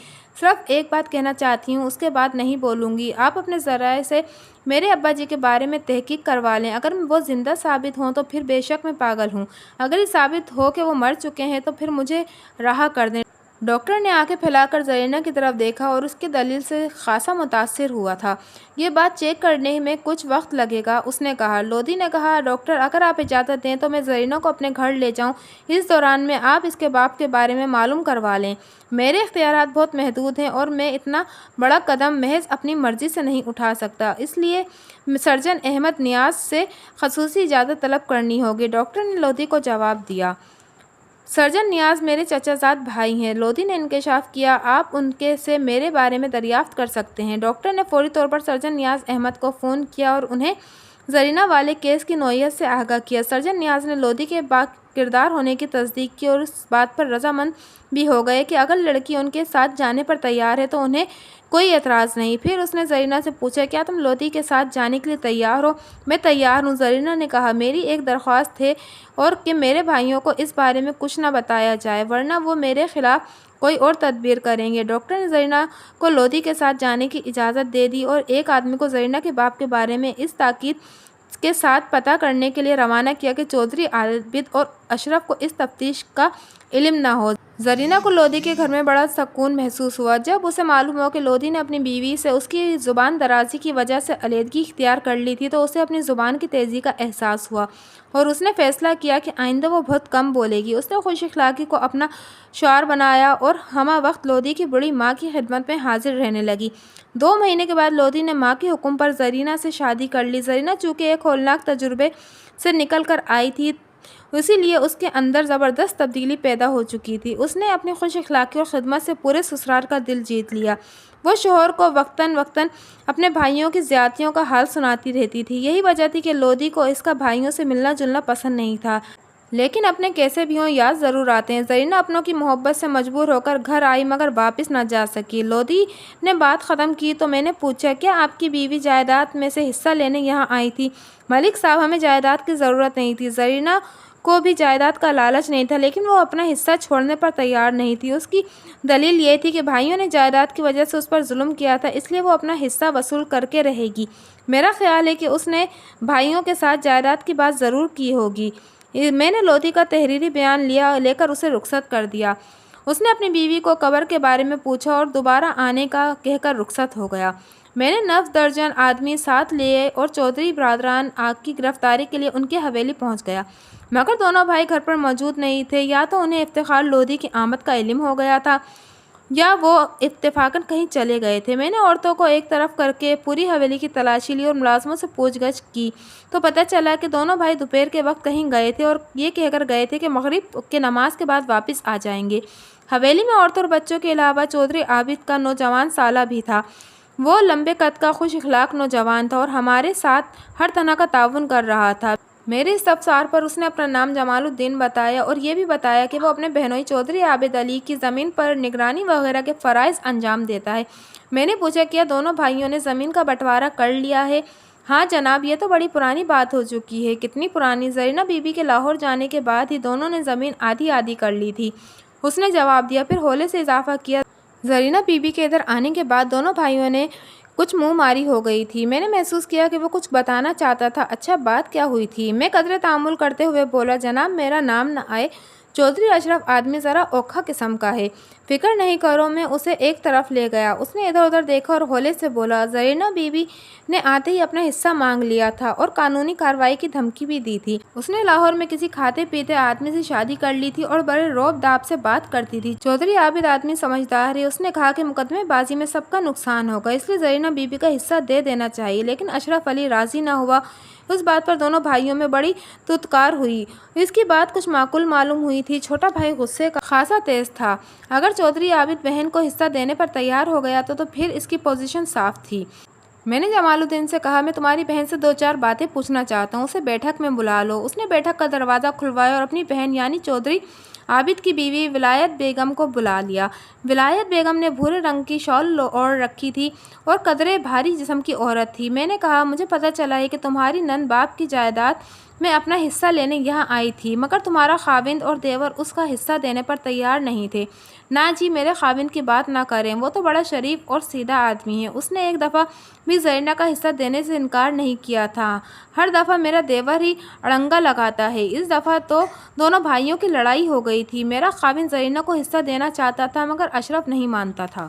صرف ایک بات کہنا چاہتی ہوں، اس کے بعد نہیں بولوں گی۔ آپ اپنے ذرائع سے میرے ابا جی کے بارے میں تحقیق کروا لیں، اگر وہ زندہ ثابت ہوں تو پھر بے شک میں پاگل ہوں، اگر یہ ثابت ہو کہ وہ مر چکے ہیں تو پھر مجھے رہا کر دیں۔ ڈاکٹر نے آنکھیں پھیلا کر زرینہ کی طرف دیکھا اور اس کی دلیل سے خاصا متاثر ہوا تھا۔ یہ بات چیک کرنے میں کچھ وقت لگے گا، اس نے کہا۔ لودھی نے کہا، ڈاکٹر اگر آپ اجازت دیں تو میں زرینہ کو اپنے گھر لے جاؤں، اس دوران میں آپ اس کے باپ کے بارے میں معلوم کروا لیں۔ میرے اختیارات بہت محدود ہیں اور میں اتنا بڑا قدم محض اپنی مرضی سے نہیں اٹھا سکتا، اس لیے سرجن احمد نیاز سے خصوصی اجازت طلب کرنی ہوگی۔ ڈاکٹر نے لودھی کو جواب دیا، سرجن نیاز میرے چچا زاد بھائی ہیں۔ لودھی نے انکشاف کیا، آپ ان کے سے میرے بارے میں دریافت کر سکتے ہیں۔ ڈاکٹر نے فوری طور پر سرجن نیاز احمد کو فون کیا اور انہیں زرینہ والے کیس کی نوعیت سے آگاہ کیا۔ سرجن نیاز نے لودھی کے با کردار ہونے کی تصدیق کی اور اس بات پر رضامند بھی ہو گئے کہ اگر لڑکی ان کے ساتھ جانے پر تیار ہے تو انہیں کوئی اعتراض نہیں۔ پھر اس نے زرینہ سے پوچھا، کیا تم لودھی کے ساتھ جانے کے لیے تیار ہو؟ میں تیار ہوں، زرینہ نے کہا۔ میری ایک درخواست ہے اور کہ میرے بھائیوں کو اس بارے میں کچھ نہ بتایا جائے ورنہ وہ میرے خلاف کوئی اور تدبیر کریں گے۔ ڈاکٹر نے زرینہ کو لودھی کے ساتھ جانے کی اجازت دے دی اور ایک آدمی کو زرینہ کے باپ کے بارے میں اس تاکید کے ساتھ پتہ کرنے کے لیے روانہ کیا کہ چودھری عابد اور اشرف کو اس تفتیش کا علم نہ ہو۔ زرینہ کو لودھی کے گھر میں بڑا سکون محسوس ہوا۔ جب اسے معلوم ہوا کہ لودھی نے اپنی بیوی سے اس کی زبان درازی کی وجہ سے علیحدگی اختیار کر لی تھی تو اسے اپنی زبان کی تیزی کا احساس ہوا اور اس نے فیصلہ کیا کہ آئندہ وہ بہت کم بولے گی۔ اس نے خوش اخلاقی کو اپنا شعار بنایا اور ہمہ وقت لودھی کی بڑی ماں کی خدمت میں حاضر رہنے لگی۔ 2 مہینے کے بعد لودھی نے ماں کے حکم پر زرینہ سے شادی کر لی۔ زرینہ چونکہ ایک ہولناک تجربے سے نکل کر آئی تھی، اسی لیے اس کے اندر زبردست تبدیلی پیدا ہو چکی تھی۔ اس نے اپنی خوش اخلاقی اور خدمت سے پورے سسرال کا دل جیت لیا۔ وہ شوہر کو وقتاً وقتاً اپنے بھائیوں کی زیادتیوں کا حال سناتی رہتی تھی۔ یہی وجہ تھی کہ لودھی کو اس کا بھائیوں سے ملنا جلنا پسند نہیں تھا، لیکن اپنے کیسے بھی ہوں یاد ضرور آتے ہیں۔ زرینہ اپنوں کی محبت سے مجبور ہو کر گھر آئی مگر واپس نہ جا سکی۔ لودھی نے بات ختم کی تو میں نے پوچھا، کیا آپ کی بیوی جائیداد میں سے حصہ لینے یہاں آئی تھی؟ ملک صاحب، ہمیں جائیداد کی ضرورت نہیں تھی۔ زرینہ کو بھی جائیداد کا لالچ نہیں تھا، لیکن وہ اپنا حصہ چھوڑنے پر تیار نہیں تھی۔ اس کی دلیل یہ تھی کہ بھائیوں نے جائیداد کی وجہ سے اس پر ظلم کیا تھا، اس لیے وہ اپنا حصہ وصول کر کے رہے گی۔ میرا خیال ہے کہ اس نے بھائیوں کے ساتھ جائیداد کی بات ضرور کی ہوگی۔ میں نے لودھی کا تحریری بیان لے کر اسے رخصت کر دیا۔ اس نے اپنی بیوی کو قبر کے بارے میں پوچھا اور دوبارہ آنے کا کہہ کر رخصت ہو گیا۔ میں نے 9 درجن آدمی ساتھ لیے اور چودھری برادران کی گرفتاری کے لیے ان کی حویلی پہنچ گیا، مگر دونوں بھائی گھر پر موجود نہیں تھے۔ یا تو انہیں افتخار لودھی کی آمد کا علم ہو گیا تھا یا وہ اتفاقاً کہیں چلے گئے تھے۔ میں نے عورتوں کو ایک طرف کر کے پوری حویلی کی تلاشی لی اور ملازموں سے پوچھ گچھ کی تو پتہ چلا کہ دونوں بھائی دوپہر کے وقت کہیں گئے تھے اور یہ کہہ کر گئے تھے کہ مغرب کے نماز کے بعد واپس آ جائیں گے۔ حویلی میں عورتوں اور بچوں کے علاوہ چودھری عابد کا نوجوان سالہ بھی تھا۔ وہ لمبے قد کا خوش اخلاق نوجوان تھا اور ہمارے ساتھ ہر طرح کا تعاون کر رہا تھا۔ میرے استفسار پر اس نے اپنا نام جمال الدین بتایا اور یہ بھی بتایا کہ وہ اپنے بہنوئی چودھری عابد علی کی زمین پر نگرانی وغیرہ کے فرائض انجام دیتا ہے۔ میں نے پوچھا، کیا دونوں بھائیوں نے زمین کا بٹوارہ کر لیا ہے؟ ہاں جناب، یہ تو بڑی پرانی بات ہو چکی ہے۔ کتنی پرانی؟ زرینہ بی بی کے لاہور جانے کے بعد ہی دونوں نے زمین آدھی آدھی کر لی تھی، اس نے جواب دیا۔ پھر ہولے سے اضافہ کیا، زرینہ بی بی کے ادھر آنے کے بعد دونوں بھائیوں نے کچھ منہ ماری ہو گئی تھی۔ میں نے محسوس کیا کہ وہ کچھ بتانا چاہتا تھا۔ اچھا، بات کیا ہوئی تھی؟ میں قدرے تعامل کرتے ہوئے بولا، جناب میرا نام نہ آئے، چودھری اشرف آدمی ذرا اوکھا قسم کا ہے۔ فکر نہیں کرو، میں اسے ایک طرف لے گیا۔ اس نے ادھر ادھر دیکھا اور ہولے سے بولا، زرینہ بی بی نے آتے ہی اپنا حصہ مانگ لیا تھا اور قانونی کارروائی کی دھمکی بھی دی تھی۔ اس نے لاہور میں کسی کھاتے پیتے آدمی سے شادی کر لی تھی اور بڑے روب داب سے بات کرتی تھی۔ چودھری عابد آدمی سمجھدار ہے، اس نے کہا کہ مقدمے بازی میں سب کا نقصان ہوگا، اس لیے زرینہ بی بی کا حصہ دے دینا چاہیے، لیکن اشرف علی راضی نہ ہوا۔ اس بات پر دونوں بھائیوں میں بڑی تتکار ہوئی۔ اس کی بات کچھ معقول معلوم ہوئی تھی۔ چھوٹا بھائی غصے کا خاصا تیز تھا۔ اگر چودھری عابد بہن کو حصہ دینے پر تیار ہو گیا تو پھر اس کی پوزیشن صاف تھی۔ میں نے جمال الدین سے کہا، میں تمہاری بہن سے 2-4 باتیں پوچھنا چاہتا ہوں، اسے بیٹھک میں بلا لو۔ اس نے بیٹھک کا دروازہ کھلوایا اور اپنی بہن یعنی چودھری عابد کی بیوی ولایت بیگم کو بلا لیا۔ ولایت بیگم نے بھورے رنگ کی شال اوڑھ رکھی تھی اور قدرے بھاری جسم کی عورت تھی۔ میں نے کہا، مجھے پتہ چلا ہے کہ تمہاری نند باپ کی جائیداد میں اپنا حصہ لینے یہاں آئی تھی، مگر تمہارا خاوند اور دیور اس کا حصہ دینے پر تیار نہیں تھے۔ نا جی، میرے خاوند کی بات نہ کریں، وہ تو بڑا شریف اور سیدھا آدمی ہے۔ اس نے ایک دفعہ بھی زرینہ کا حصہ دینے سے انکار نہیں کیا تھا۔ ہر دفعہ میرا دیور ہی اڑنگا لگاتا ہے۔ اس دفعہ تو دونوں بھائیوں کی لڑائی ہو گئی تھی۔ میرا خاوند زرینہ کو حصہ دینا چاہتا تھا مگر اشرف نہیں مانتا تھا۔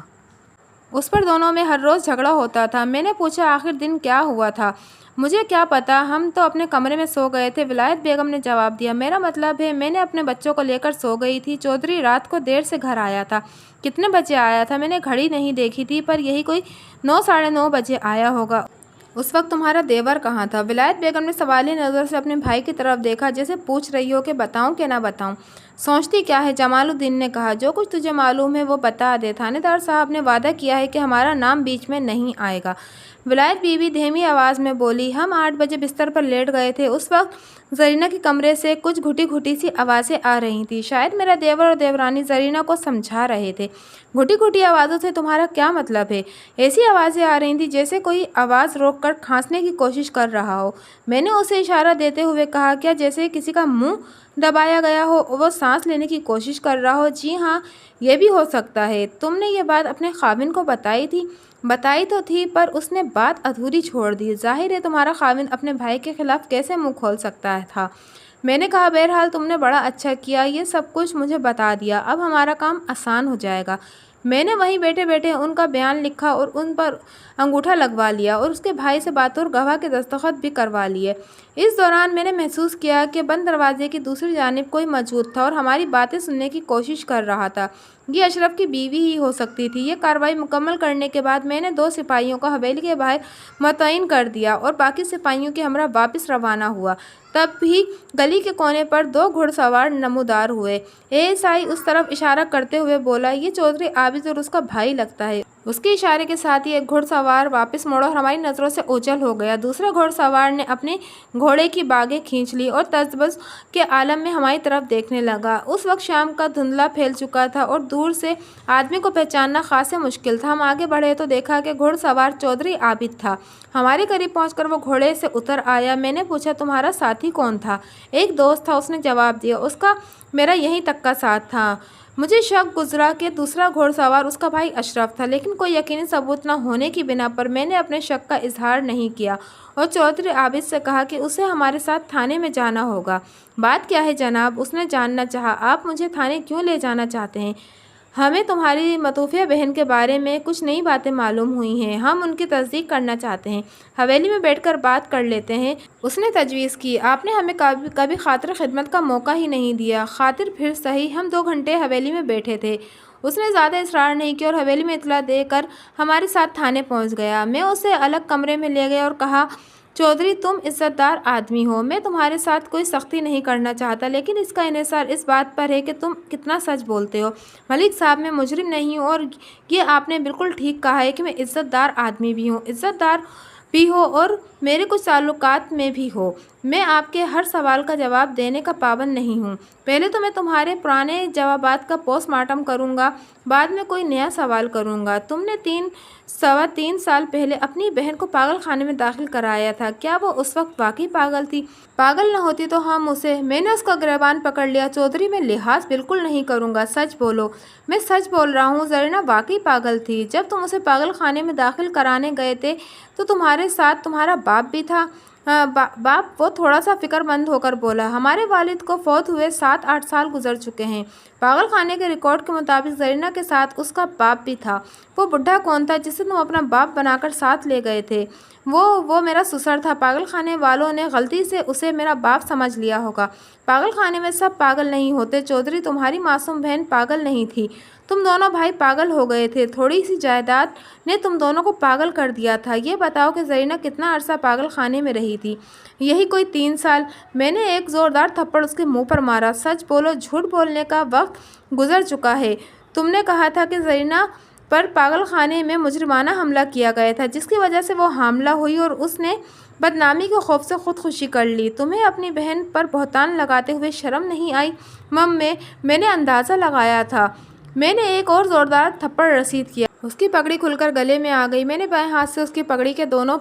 اس پر دونوں میں ہر روز جھگڑا ہوتا تھا۔ میں نے پوچھا، آخر دن کیا ہوا تھا؟ مجھے کیا پتا، ہم تو اپنے کمرے میں سو گئے تھے، ولایت بیگم نے جواب دیا۔ میرا مطلب ہے میں نے اپنے بچوں کو لے کر سو گئی تھی۔ چودھری رات کو دیر سے گھر آیا تھا۔ کتنے بجے آیا تھا؟ میں نے گھڑی نہیں دیکھی تھی، پر یہی کوئی 9 ساڑھے 9 بجے آیا ہوگا۔ اس وقت تمہارا دیور کہاں تھا؟ ولایت بیگم نے سوالیہ نظر سے اپنے بھائی کی طرف دیکھا، جیسے پوچھ رہی ہو کہ بتاؤں کہ نہ بتاؤں۔ سوچتی کیا ہے؟ جمال الدین نے کہا، جو کچھ تجھے معلوم ہے وہ بتا دے۔ تھانے دار صاحب نے وعدہ کیا ہے کہ ہمارا نام بیچ میں نہیں آئے گا۔ ولایت بی بی دھیمی آواز میں بولی، ہم 8 بجے بستر پر لیٹ گئے تھے۔ اس وقت زرینہ کے کمرے سے کچھ گھٹی گھٹی سی آوازیں آ رہی تھیں۔ شاید میرا دیور اور دیورانی زرینہ کو سمجھا رہے تھے۔ گھٹی گھٹی آوازوں سے تمہارا کیا مطلب ہے؟ ایسی آوازیں آ رہی تھیں جیسے کوئی آواز روک کر کھانسنے کی کوشش کر رہا ہو۔ میں نے اسے اشارہ دیتے ہوئے کہا، کیا جیسے کسی کا منہ دبایا گیا ہو، وہ سانس لینے کی کوشش کر رہا ہو؟ جی ہاں، یہ بھی ہو سکتا ہے۔ تم نے یہ بات اپنے خاوند کو بتائی تھی؟ بتائی تو تھی، پر اس نے بات ادھوری چھوڑ دی۔ ظاہر ہے تمہارا خاوند اپنے بھائی کے خلاف کیسے منہ کھول سکتا تھا؟ میں نے کہا، بہرحال تم نے بڑا اچھا کیا، یہ سب کچھ مجھے بتا دیا، اب ہمارا کام آسان ہو جائے گا۔ میں نے وہیں بیٹھے بیٹھے ان کا بیان لکھا اور ان پر انگوٹھا لگوا لیا اور اس کے بھائی سے بطور گواہ کے دستخط بھی کروا لیے۔ اس دوران میں نے محسوس کیا کہ بند دروازے کی دوسری جانب کوئی موجود تھا اور ہماری باتیں سننے کی کوشش کر رہا تھا۔ یہ اشرف کی بیوی ہی ہو سکتی تھی۔ یہ کارروائی مکمل کرنے کے بعد میں نے 2 سپاہیوں کو حویلی کے باہر متعین کر دیا اور باقی سپاہیوں کے ہمراہ واپس روانہ ہوا۔ تب بھی گلی کے کونے پر 2 گھڑ سوار نمودار ہوئے۔ ASI اس طرف اشارہ کرتے ہوئے بولا، یہ چودھری عابد اور اس کا بھائی لگتا ہے۔ اس کے اشارے کے ساتھ ہی ایک گھڑ سوار واپس مڑا اور ہماری نظروں سے اوجھل ہو گیا۔ دوسرے گھڑ سوار نے اپنے گھوڑے کی باگیں کھینچ لی اور تذبذب کے عالم میں ہماری طرف دیکھنے لگا۔ اس وقت شام کا دھندلا پھیل چکا تھا اور دور سے آدمی کو پہچاننا خاصے مشکل تھا۔ ہم آگے بڑھے تو دیکھا کہ گھڑ سوار چودھری عابد تھا۔ ہمارے قریب پہنچ کر وہ گھوڑے سے اتر آیا۔ میں نے پوچھا، تمہارا ساتھی کون تھا؟ ایک دوست تھا، اس نے جواب دیا۔ اس کا میرا یہیں تک کا ساتھ تھا۔ مجھے شک گزرا کہ دوسرا گھوڑ سوار اس کا بھائی اشرف تھا، لیکن کوئی یقینی ثبوت نہ ہونے کی بنا پر میں نے اپنے شک کا اظہار نہیں کیا اور چودھری عابد سے کہا کہ اسے ہمارے ساتھ تھانے میں جانا ہوگا۔ بات کیا ہے جناب؟ اس نے جاننا چاہا۔ آپ مجھے تھانے کیوں لے جانا چاہتے ہیں؟ ہمیں تمہاری متوفیہ بہن کے بارے میں کچھ نئی باتیں معلوم ہوئی ہیں، ہم ان کی تصدیق کرنا چاہتے ہیں۔ حویلی میں بیٹھ کر بات کر لیتے ہیں، اس نے تجویز کی۔ آپ نے ہمیں کبھی خاطر خدمت کا موقع ہی نہیں دیا۔ خاطر پھر صحیح، ہم 2 گھنٹے حویلی میں بیٹھے تھے۔ اس نے زیادہ اصرار نہیں کیا اور حویلی میں اطلاع دے کر ہمارے ساتھ تھانے پہنچ گیا۔ میں اسے الگ کمرے میں لے گیا اور کہا، چودھری تم عزت دار آدمی ہو، میں تمہارے ساتھ کوئی سختی نہیں کرنا چاہتا، لیکن اس کا انحصار اس بات پر ہے کہ تم کتنا سچ بولتے ہو۔ ملک صاحب، میں مجرم نہیں ہوں اور یہ آپ نے بالکل ٹھیک کہا ہے کہ میں عزت دار آدمی بھی ہوں، عزت دار بھی ہو اور میرے کچھ تعلقات میں بھی ہو۔ میں آپ کے ہر سوال کا جواب دینے کا پابند نہیں ہوں۔ پہلے تو میں تمہارے پرانے جوابات کا پوسٹ مارٹم کروں گا، بعد میں کوئی نیا سوال کروں گا۔ تم نے 3 سال پہلے اپنی بہن کو پاگل خانے میں داخل کرایا تھا، کیا وہ اس وقت واقعی پاگل تھی؟ پاگل نہ ہوتی تو ہم اسے… میں نے اس کا گریبان پکڑ لیا۔ چودھری، میں لحاظ بالکل نہیں کروں گا، سچ بولو۔ میں سچ بول رہا ہوں، زرینہ واقعی پاگل تھی۔ جب تم اسے پاگل خانے میں داخل کرانے گئے تھے تو تمہارے ساتھ تمہارا باپ بھی تھا؟ باپ؟ وہ تھوڑا سا فکر مند ہو کر بولا، ہمارے والد کو فوت ہوئے 7-8 سال گزر چکے ہیں۔ پاگل خانے کے ریکارڈ کے مطابق زرینہ کے ساتھ اس کا باپ بھی تھا۔ وہ بڈھا کون تھا جسے تم اپنا باپ بنا کر ساتھ لے گئے تھے؟ وہ میرا سسر تھا۔ پاگل خانے والوں نے غلطی سے اسے میرا باپ سمجھ لیا ہوگا۔ پاگل خانے میں سب پاگل نہیں ہوتے چودھری، تمہاری معصوم بہن پاگل نہیں تھی، تم دونوں بھائی پاگل ہو گئے تھے۔ تھوڑی سی جائیداد نے تم دونوں کو پاگل کر دیا تھا۔ یہ بتاؤ کہ زرینہ کتنا عرصہ پاگل خانے میں رہی تھی؟ یہی کوئی 3 سال۔ میں نے ایک زوردار تھپڑ اس کے منہ پر مارا۔ سچ بولو، جھوٹ بولنے کا وقت گزر چکا ہے۔ تم نے کہا تھا کہ زرینہ پر پاگل خانے میں مجرمانہ حملہ کیا گیا تھا، جس کی وجہ سے وہ حاملہ ہوئی اور اس نے بدنامی کے خوف سے خودکشی کر لی۔ تمہیں اپنی بہن پر بہتان لگاتے ہوئے شرم نہیں آئی؟ مم میں نے اندازہ لگایا تھا۔ میں نے ایک اور زوردار تھپڑ رسید کیا۔ اس کی پگڑی کھل کر گلے میں آ گئی۔ میں نے بائیں ہاتھ سے اس کی پگڑی کے دونوں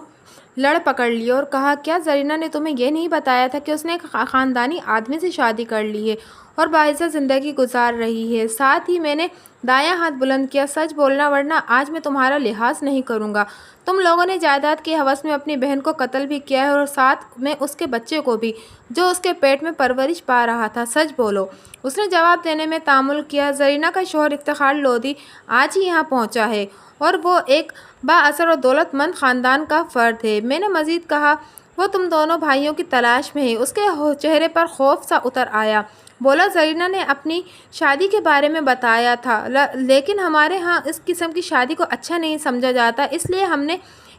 لڑ پکڑ لیے اور کہا، کیا زرینہ نے تمہیں یہ نہیں بتایا تھا کہ اس نے ایک خاندانی آدمی سے شادی کر لی ہے اور باعزت زندگی گزار رہی ہے؟ ساتھ ہی میں نے دایاں ہاتھ بلند کیا۔ سچ بولنا ورنہ آج میں تمہارا لحاظ نہیں کروں گا۔ تم لوگوں نے جائیداد کی ہوس میں اپنی بہن کو قتل بھی کیا ہے اور ساتھ میں اس کے بچے کو بھی، جو اس کے پیٹ میں پرورش پا رہا تھا۔ سچ بولو۔ اس نے جواب دینے میں تعامل کیا۔ زرینہ کا شوہر افتخار لودھی آج ہی یہاں پہنچا ہے اور وہ ایک بااثر اور دولت مند خاندان کا فرد ہے۔ میں نے مزید کہا، وہ تم دونوں بھائیوں کی تلاش میں ہے۔ اس کے چہرے پر خوف سا اتر آیا۔ بولا، زرینہ نے اپنی شادی کے بارے میں بتایا تھا، لیکن ہمارے ہاں اس قسم کی شادی کو اچھا نہیں سمجھا جاتا، اس لیے ہم نے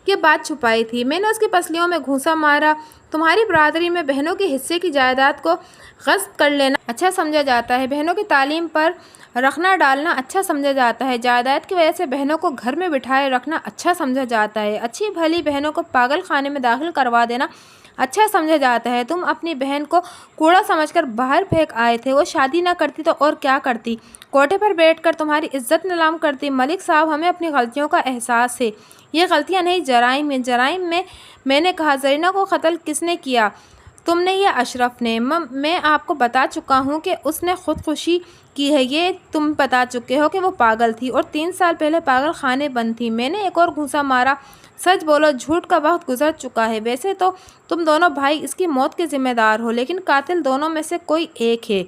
یہ بات چھپائی تھی۔ میں نے اس کی پسلیوں میں گھونسا مارا۔ تمہاری برادری میں بہنوں کے حصے کی جائیداد کو غصب کر لینا اچھا سمجھا جاتا ہے، بہنوں کی تعلیم پر رخنا ڈالنا اچھا سمجھا جاتا ہے، جائیداد کی وجہ سے بہنوں کو گھر میں بٹھائے رکھنا اچھا سمجھا جاتا ہے، اچھی بھلی بہنوں کو پاگل خانے میں داخل کروا دینا اچھا سمجھا جاتا ہے۔ تم اپنی بہن کو کوڑا سمجھ کر باہر پھینک آئے تھے، وہ شادی نہ کرتی تو اور کیا کرتی؟ کوٹھے پر بیٹھ کر تمہاری عزت نیلام کرتی۔ ملک صاحب، ہمیں اپنی غلطیوں کا احساس ہے، یہ غلطیاں نہیں، جرائم ہیں۔ جرائم میں نے کہا، زرینہ کو قتل کس نے کیا؟ تم نے یا اشرف نے؟ میں آپ کو بتا چکا ہوں کہ اس نے خودکشی کی ہے، یہ تم بتا چکے ہو کہ وہ پاگل تھی اور 3 سال پہلے پاگل خانے بند تھی۔ میں نے ایک اور گھونسا مارا۔ سچ بولو، جھوٹ کا وقت گزر چکا ہے۔ ویسے تو تم دونوں بھائی اس کی موت کے ذمہ دار ہو، لیکن قاتل دونوں میں سے کوئی ایک ہے۔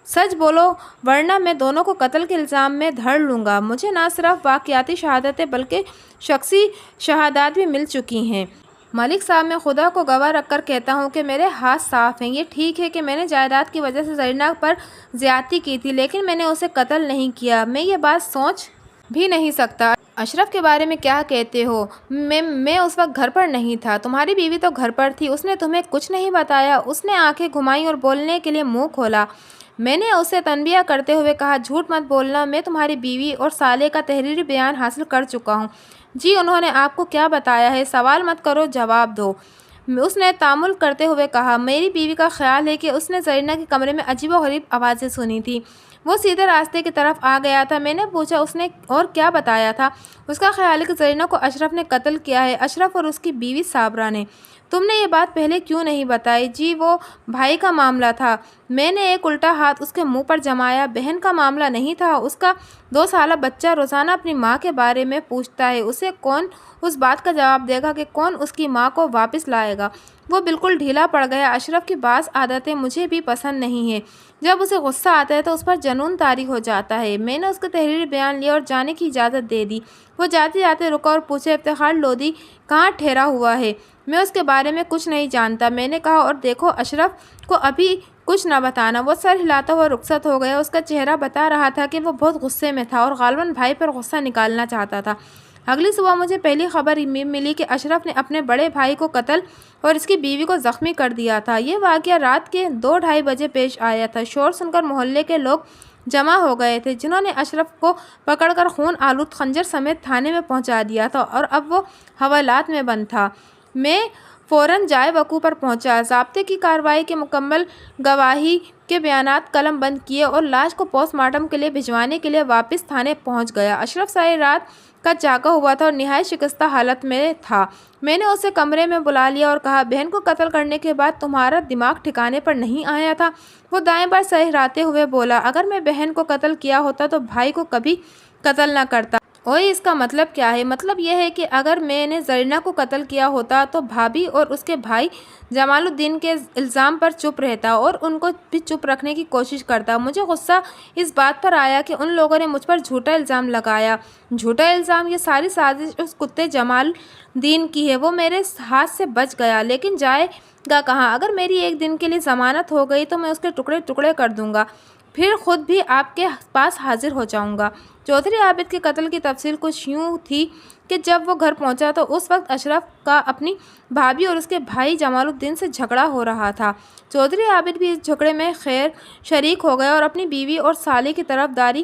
سچ بولو ورنہ میں دونوں کو قتل کے الزام میں دھر لوں گا۔ مجھے نہ صرف واقعاتی شہادتیں بلکہ شخصی شہادات بھی مل چکی ہیں۔ ملک صاحب، میں خدا کو گواہ رکھ کر کہتا ہوں کہ میرے ہاتھ صاف ہیں۔ یہ ٹھیک ہے کہ میں نے جائیداد کی وجہ سے زرینہ پر زیادتی کی تھی، لیکن میں نے اسے قتل نہیں کیا۔ میں یہ بات سوچ بھی نہیں سکتا۔ اشرف کے بارے میں کیا کہتے ہو؟ میں اس وقت گھر پر نہیں تھا۔ تمہاری بیوی تو گھر پر تھی، اس نے تمہیں کچھ نہیں بتایا؟ اس نے آنکھیں گھمائیں اور بولنے کے لیے منہ کھولا۔ میں نے اسے تنبیہ کرتے ہوئے کہا، جھوٹ مت بولنا، میں تمہاری بیوی اور سالے کا تحریری بیان حاصل کر چکا ہوں۔ جی، انہوں نے آپ کو کیا بتایا ہے؟ سوال مت کرو، جواب دو۔ اس نے تعامل کرتے ہوئے کہا، میری بیوی کا خیال ہے کہ اس نے زرینہ کے کمرے میں عجیب و غریب آوازیں سنی تھی۔ وہ سیدھے راستے کی طرف آ گیا تھا۔ میں نے پوچھا، اس نے اور کیا بتایا تھا؟ اس کا خیال ہے کہ زرینہ کو اشرف نے قتل کیا ہے، اشرف اور اس کی بیوی صابرہ نے۔ تم نے یہ بات پہلے کیوں نہیں بتائی؟ جی، وہ بھائی کا معاملہ تھا۔ میں نے ایک الٹا ہاتھ اس کے منہ پر جمایا۔ بہن کا معاملہ نہیں تھا، اس کا 2 سالہ بچہ روزانہ اپنی ماں کے بارے میں پوچھتا ہے، اسے کون اس بات کا جواب دے گا کہ کون اس کی ماں کو واپس لائے گا؟ وہ بالکل ڈھیلا پڑ گیا۔ اشرف کی بعض عادتیں مجھے بھی پسند نہیں ہیں۔ جب اسے غصہ آتا ہے تو اس پر جنون طاری ہو جاتا ہے۔ میں نے اس کا تحریری بیان لیا اور جانے کی اجازت دے دی۔ وہ جاتے جاتے رکا اور پوچھا، افتخار لودھی کہاں ٹھہرا ہوا ہے؟ میں اس کے بارے میں کچھ نہیں جانتا۔ میں نے کہا، اور دیکھو، اشرف کو ابھی کچھ نہ بتانا۔ وہ سر ہلاتا ہوا رخصت ہو گیا۔ اس کا چہرہ بتا رہا تھا کہ وہ بہت غصے میں تھا اور غالباً بھائی پر غصہ نکالنا چاہتا تھا۔ اگلی صبح مجھے پہلی خبر ملی کہ اشرف نے اپنے بڑے بھائی کو قتل اور اس کی بیوی کو زخمی کر دیا تھا۔ یہ واقعہ رات کے 2-2:30 بجے پیش آیا تھا۔ شور سن کر محلے کے لوگ جمع ہو گئے تھے، جنہوں نے اشرف کو پکڑ کر خون آلود خنجر سمیت تھانے میں پہنچا دیا تھا اور اب وہ حوالات میں بند تھا۔ میں فوراً جائے وقوع پر پہنچا، ضابطے کی کارروائی کے مکمل گواہی کے بیانات قلم بند کیے اور لاش کو پوسٹ مارٹم کے لیے بھجوانے کے لیے واپس تھانے پہنچ گیا۔ اشرف ساری رات کا جاگا ہوا تھا اور نہایت شکستہ حالت میں تھا۔ میں نے اسے کمرے میں بلا لیا اور کہا، بہن کو قتل کرنے کے بعد تمہارا دماغ ٹھکانے پر نہیں آیا تھا؟ وہ دائیں بائیں سہراتے ہوئے بولا، اگر میں بہن کو قتل کیا ہوتا تو بھائی کو کبھی قتل نہ کرتا۔ اوئے، اس کا مطلب کیا ہے؟ مطلب یہ ہے کہ اگر میں نے زرینہ کو قتل کیا ہوتا تو بھابھی اور اس کے بھائی جمال الدین کے الزام پر چپ رہتا اور ان کو بھی چپ رکھنے کی کوشش کرتا۔ مجھے غصہ اس بات پر آیا کہ ان لوگوں نے مجھ پر جھوٹا الزام لگایا۔ جھوٹا الزام؟ یہ ساری سازش اس کتے جمال الدین کی ہے۔ وہ میرے ہاتھ سے بچ گیا، لیکن جائے گا کہاں؟ اگر میری 1 دن کے لیے ضمانت ہو گئی تو میں اس کے ٹکڑے ٹکڑے کر دوں گا، پھر خود بھی آپ کے پاس حاضر ہو جاؤں گا۔ چودھری عابد کے قتل کی تفصیل کچھ یوں تھی کہ جب وہ گھر پہنچا تو اس وقت اشرف کا اپنی بھابھی اور اس کے بھائی جمال الدین سے جھگڑا ہو رہا تھا۔ چودھری عابد بھی اس جھگڑے میں خیر شریک ہو گیا اور اپنی بیوی اور سالے کی طرفداری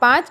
5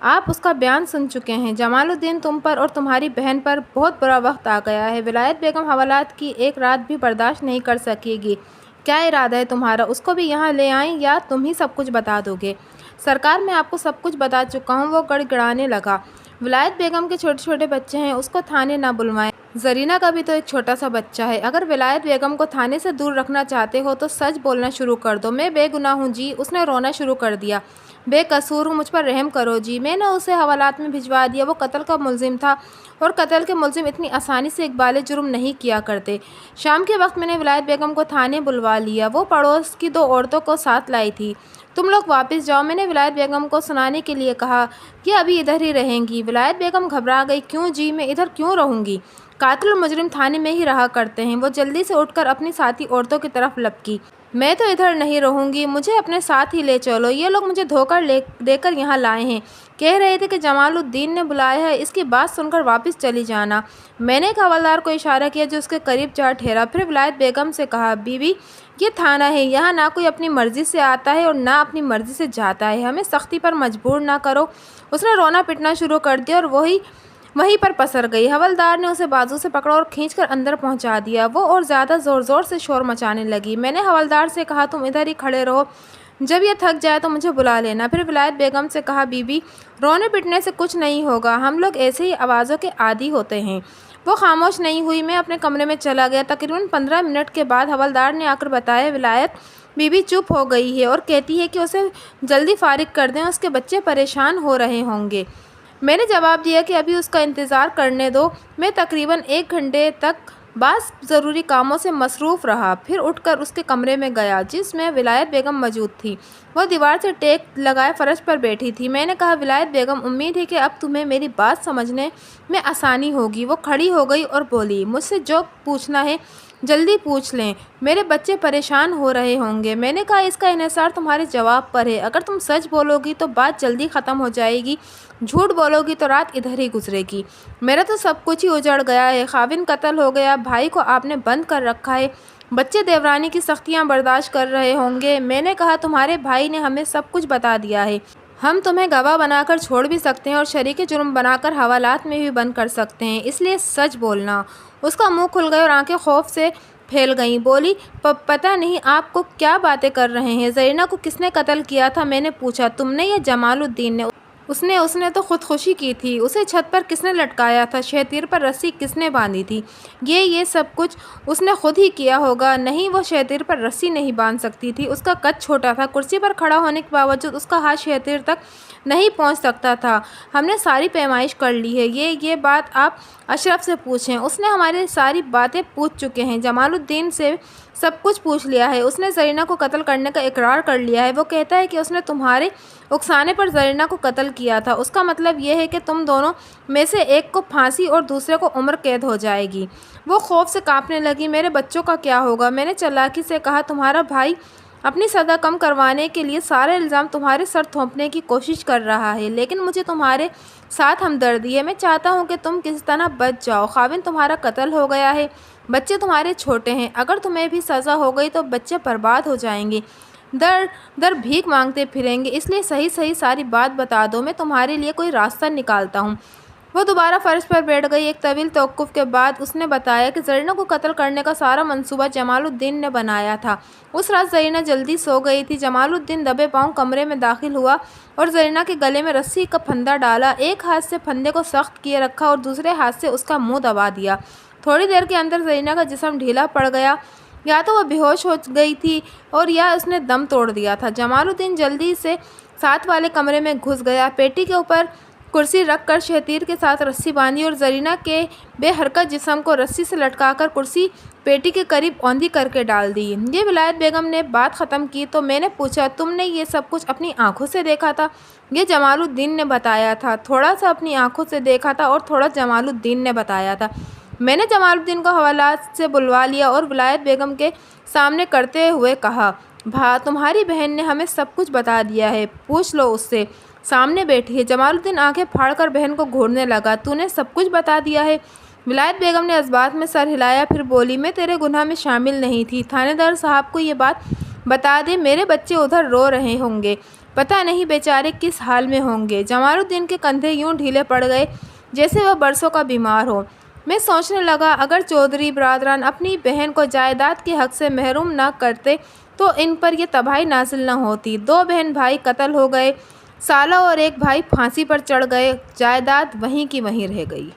آپ اس کا بیان سن چکے ہیں۔ جمال الدین، تم پر اور تمہاری بہن پر بہت برا وقت آ گیا ہے۔ ولایت بیگم حوالات کی ایک رات بھی برداشت نہیں کر سکے گی۔ کیا ارادہ ہے تمہارا؟ اس کو بھی یہاں لے آئیں یا تم ہی سب کچھ بتا دو گے؟ سرکار، میں آپ کو سب کچھ بتا چکا ہوں، وہ گڑ گڑانے لگا۔ ولایت بیگم کے چھوٹے چھوٹے بچے ہیں، اس کو تھانے نہ بلوائیں۔ زرینہ کا بھی تو ایک چھوٹا سا بچہ ہے۔ اگر ولایت بیگم کو تھانے سے دور رکھنا چاہتے ہو تو سچ بولنا شروع کر دو۔ میں بے گناہ ہوں جی، اس نے رونا شروع کر دیا۔ بے قصور ہوں، مجھ پر رحم کرو جی، میں نے اسے حوالات میں بھجوا دیا۔ وہ قتل کا ملزم تھا اور قتل کے ملزم اتنی آسانی سے اقبال جرم نہیں کیا کرتے۔ شام کے وقت میں نے ولایت بیگم کو تھانے بلوا لیا۔ وہ پڑوس کی 2 عورتوں کو ساتھ لائی تھی۔ تم لوگ واپس جاؤ، میں نے ولایت بیگم کو سنانے کے لیے کہا۔ یہ ابھی ادھر ہی رہیں گی۔ ولایت بیگم گھبرا گئی۔ کیوں جی، میں ادھر کیوں رہوں گی؟ قاتل اور مجرم تھانے میں ہی رہا کرتے ہیں۔ وہ جلدی سے اٹھ کر اپنی ساتھی عورتوں کی طرف لپکی۔ میں تو ادھر نہیں رہوں گی، مجھے اپنے ساتھ ہی لے چلو۔ یہ لوگ مجھے دھوکہ دے کر یہاں لائے ہیں۔ کہہ رہے تھے کہ جمال الدین نے بلایا ہے، اس کی بات سن کر واپس چلی جانا۔ میں نے ایک حوالدار کو اشارہ کیا جو اس کے قریب جا ٹھہرا۔ پھر ولایت بیگم سے کہا، بی بی، یہ تھانہ ہے، یہاں نہ کوئی اپنی مرضی سے آتا ہے اور نہ اپنی مرضی سے جاتا ہے۔ ہمیں سختی پر مجبور نہ کرو۔ اس نے رونا پٹنا شروع کر دیا اور وہیں پر پسر گئی۔ حوالدار نے اسے بازو سے پکڑا اور کھینچ کر اندر پہنچا دیا۔ وہ اور زیادہ زور زور سے شور مچانے لگی۔ میں نے حوالدار سے کہا، تم ادھر ہی کھڑے رہو، جب یہ تھک جائے تو مجھے بلا لینا۔ پھر ولایت بیگم سے کہا، بی بی، رونے پٹنے سے کچھ نہیں ہوگا، ہم لوگ ایسے ہی آوازوں کے عادی ہوتے ہیں۔ وہ خاموش نہیں ہوئی۔ میں اپنے کمرے میں چلا گیا۔ تقریباً 15 منٹ کے بعد حوالدار نے آ کر بتایا، ولایت بی بی چپ ہو گئی ہے اور کہتی ہے کہ اسے جلدی فارغ کر دیں، اس کے بچے پریشان ہو رہے ہوں گے۔ میں نے جواب دیا کہ ابھی اس کا انتظار کرنے دو۔ میں تقریباً 1 گھنٹے تک بعض ضروری کاموں سے مصروف رہا، پھر اٹھ کر اس کے کمرے میں گیا جس میں ولایت بیگم موجود تھی۔ وہ دیوار سے ٹیک لگائے فرش پر بیٹھی تھی۔ میں نے کہا، ولایت بیگم، امید ہے کہ اب تمہیں میری بات سمجھنے میں آسانی ہوگی۔ وہ کھڑی ہو گئی اور بولی، مجھ سے جو پوچھنا ہے جلدی پوچھ لیں، میرے بچے پریشان ہو رہے ہوں گے۔ میں نے کہا، اس کا انحصار تمہارے جواب پر ہے۔ اگر تم سچ بولو گی تو بات جلدی ختم ہو جائے گی، جھوٹ بولو گی تو رات ادھر ہی گزرے گی۔ میرا تو سب کچھ ہی اجڑ گیا ہے۔ خاوند قتل ہو گیا، بھائی کو آپ نے بند کر رکھا ہے، بچے دیورانی کی سختیاں برداشت کر رہے ہوں گے۔ میں نے کہا، تمہارے بھائی نے ہمیں سب کچھ بتا دیا ہے۔ ہم تمہیں گواہ بنا کر چھوڑ بھی سکتے ہیں اور شریک جرم بنا کر حوالات میں بھی بند کر سکتے ہیں، اس لیے سچ بولنا۔ اس کا منہ کھل گیا اور آنکھیں خوف سے پھیل گئیں۔ بولی، پتہ نہیں آپ کو کیا باتیں کر رہے ہیں۔ زرینہ کو کس نے قتل کیا تھا؟ میں نے پوچھا۔ تم نے یا جمال الدین نے؟ اس نے تو خودکشی کی تھی۔ اسے چھت پر کس نے لٹکایا تھا؟ شہتیر پر رسی کس نے باندھی تھی؟ یہ سب کچھ اس نے خود ہی کیا ہوگا۔ نہیں، وہ شہتیر پر رسی نہیں باندھ سکتی تھی، اس کا قد چھوٹا تھا، کرسی پر کھڑا ہونے کے باوجود اس کا ہاتھ شہتیر تک نہیں پہنچ سکتا تھا۔ ہم نے ساری پیمائش کر لی ہے، یہ بات آپ اشرف سے پوچھیں، اس نے ہماری ساری باتیں پوچھ چکے ہیں۔ جمال الدین سے سب کچھ پوچھ لیا ہے، اس نے زرینہ کو قتل کرنے کا اقرار کر لیا ہے۔ وہ کہتا ہے کہ اس نے تمہارے اکسانے پر زرینہ کو قتل کیا تھا۔ اس کا مطلب یہ ہے کہ تم دونوں میں سے ایک کو پھانسی اور دوسرے کو عمر قید ہو جائے گی۔ وہ خوف سے کانپنے لگی۔ میرے بچوں کا کیا ہوگا؟ میں نے چالاکی سے کہا، تمہارا بھائی اپنی سزا کم کروانے کے لیے سارا الزام تمہارے سر تھوپنے کی کوشش کر رہا ہے، لیکن مجھے تمہارے ساتھ ہمدردی ہے۔ میں چاہتا ہوں کہ تم کسی طرح بچ جاؤ۔ خاوند تمہارا قتل ہو گیا ہے، بچے تمہارے چھوٹے ہیں، اگر تمہیں بھی سزا ہو گئی تو بچے برباد ہو جائیں گے، در بھیک مانگتے پھریں گے، اس لیے صحیح ساری بات بتا دو، میں تمہارے لیے کوئی راستہ نکالتا ہوں۔ وہ دوبارہ فرش پر بیٹھ گئی۔ ایک طویل توقف کے بعد اس نے بتایا کہ زرینہ کو قتل کرنے کا سارا منصوبہ جمال الدین نے بنایا تھا۔ اس رات زرینہ جلدی سو گئی تھی۔ جمال الدین دبے پاؤں کمرے میں داخل ہوا اور زرینہ کے گلے میں رسی کا پھندا ڈالا، ایک ہاتھ سے پھندے کو سخت کیے رکھا اور دوسرے ہاتھ سے اس کا منہ دبا دیا۔ تھوڑی دیر کے اندر زرینہ کا جسم ڈھیلا پڑ گیا، یا تو وہ بے ہوش ہو گئی تھی اور یا اس نے دم توڑ دیا تھا۔ جمال الدین جلدی سے ساتھ والے کمرے میں گھس گیا، پیٹی کے اوپر کرسی رکھ کر شہتیر کے ساتھ رسی باندھی اور زرینہ کے بے حرکت جسم کو رسی سے لٹکا کر کرسی پیٹی کے قریب اوندھی کر کے ڈال دی۔ یہ ولایت بیگم نے بات ختم کی تو میں نے پوچھا، تم نے یہ سب کچھ اپنی آنکھوں سے دیکھا تھا؟ یہ جمال الدین نے بتایا تھا۔ تھوڑا سا اپنی آنکھوں سے دیکھا تھا اور تھوڑا جمال الدین نے بتایا تھا۔ میں نے جمال الدین کو حوالات سے بلوا لیا اور ولایت بیگم کے سامنے کرتے ہوئے کہا، تمہاری بہن نے ہمیں سب کچھ بتا دیا ہے، پوچھ لو اس سے، سامنے بیٹھی ہے۔ جمال الدین آنکھیں پھاڑ کر بہن کو گھورنے لگا، تو نے سب کچھ بتا دیا ہے؟ ولایت بیگم نے اس بات میں سر ہلایا، پھر بولی، میں تیرے گناہ میں شامل نہیں تھی، تھانے دار صاحب کو یہ بات بتا دے، میرے بچے ادھر رو رہے ہوں گے، پتہ نہیں بیچارے کس حال میں ہوں گے۔ جمال الدین کے کندھے یوں ڈھیلے پڑ گئے جیسے وہ برسوں کا بیمار ہو۔ میں سوچنے لگا اگر چودھری برادران اپنی بہن کو جائیداد کے حق سے محروم نہ کرتے تو ان پر یہ تباہی نازل نہ ہوتی۔ 2 بہن بھائی قتل ہو گئے، سالہ اور ایک بھائی پھانسی پر چڑھ گئے، جائیداد وہیں کی وہیں رہ گئی۔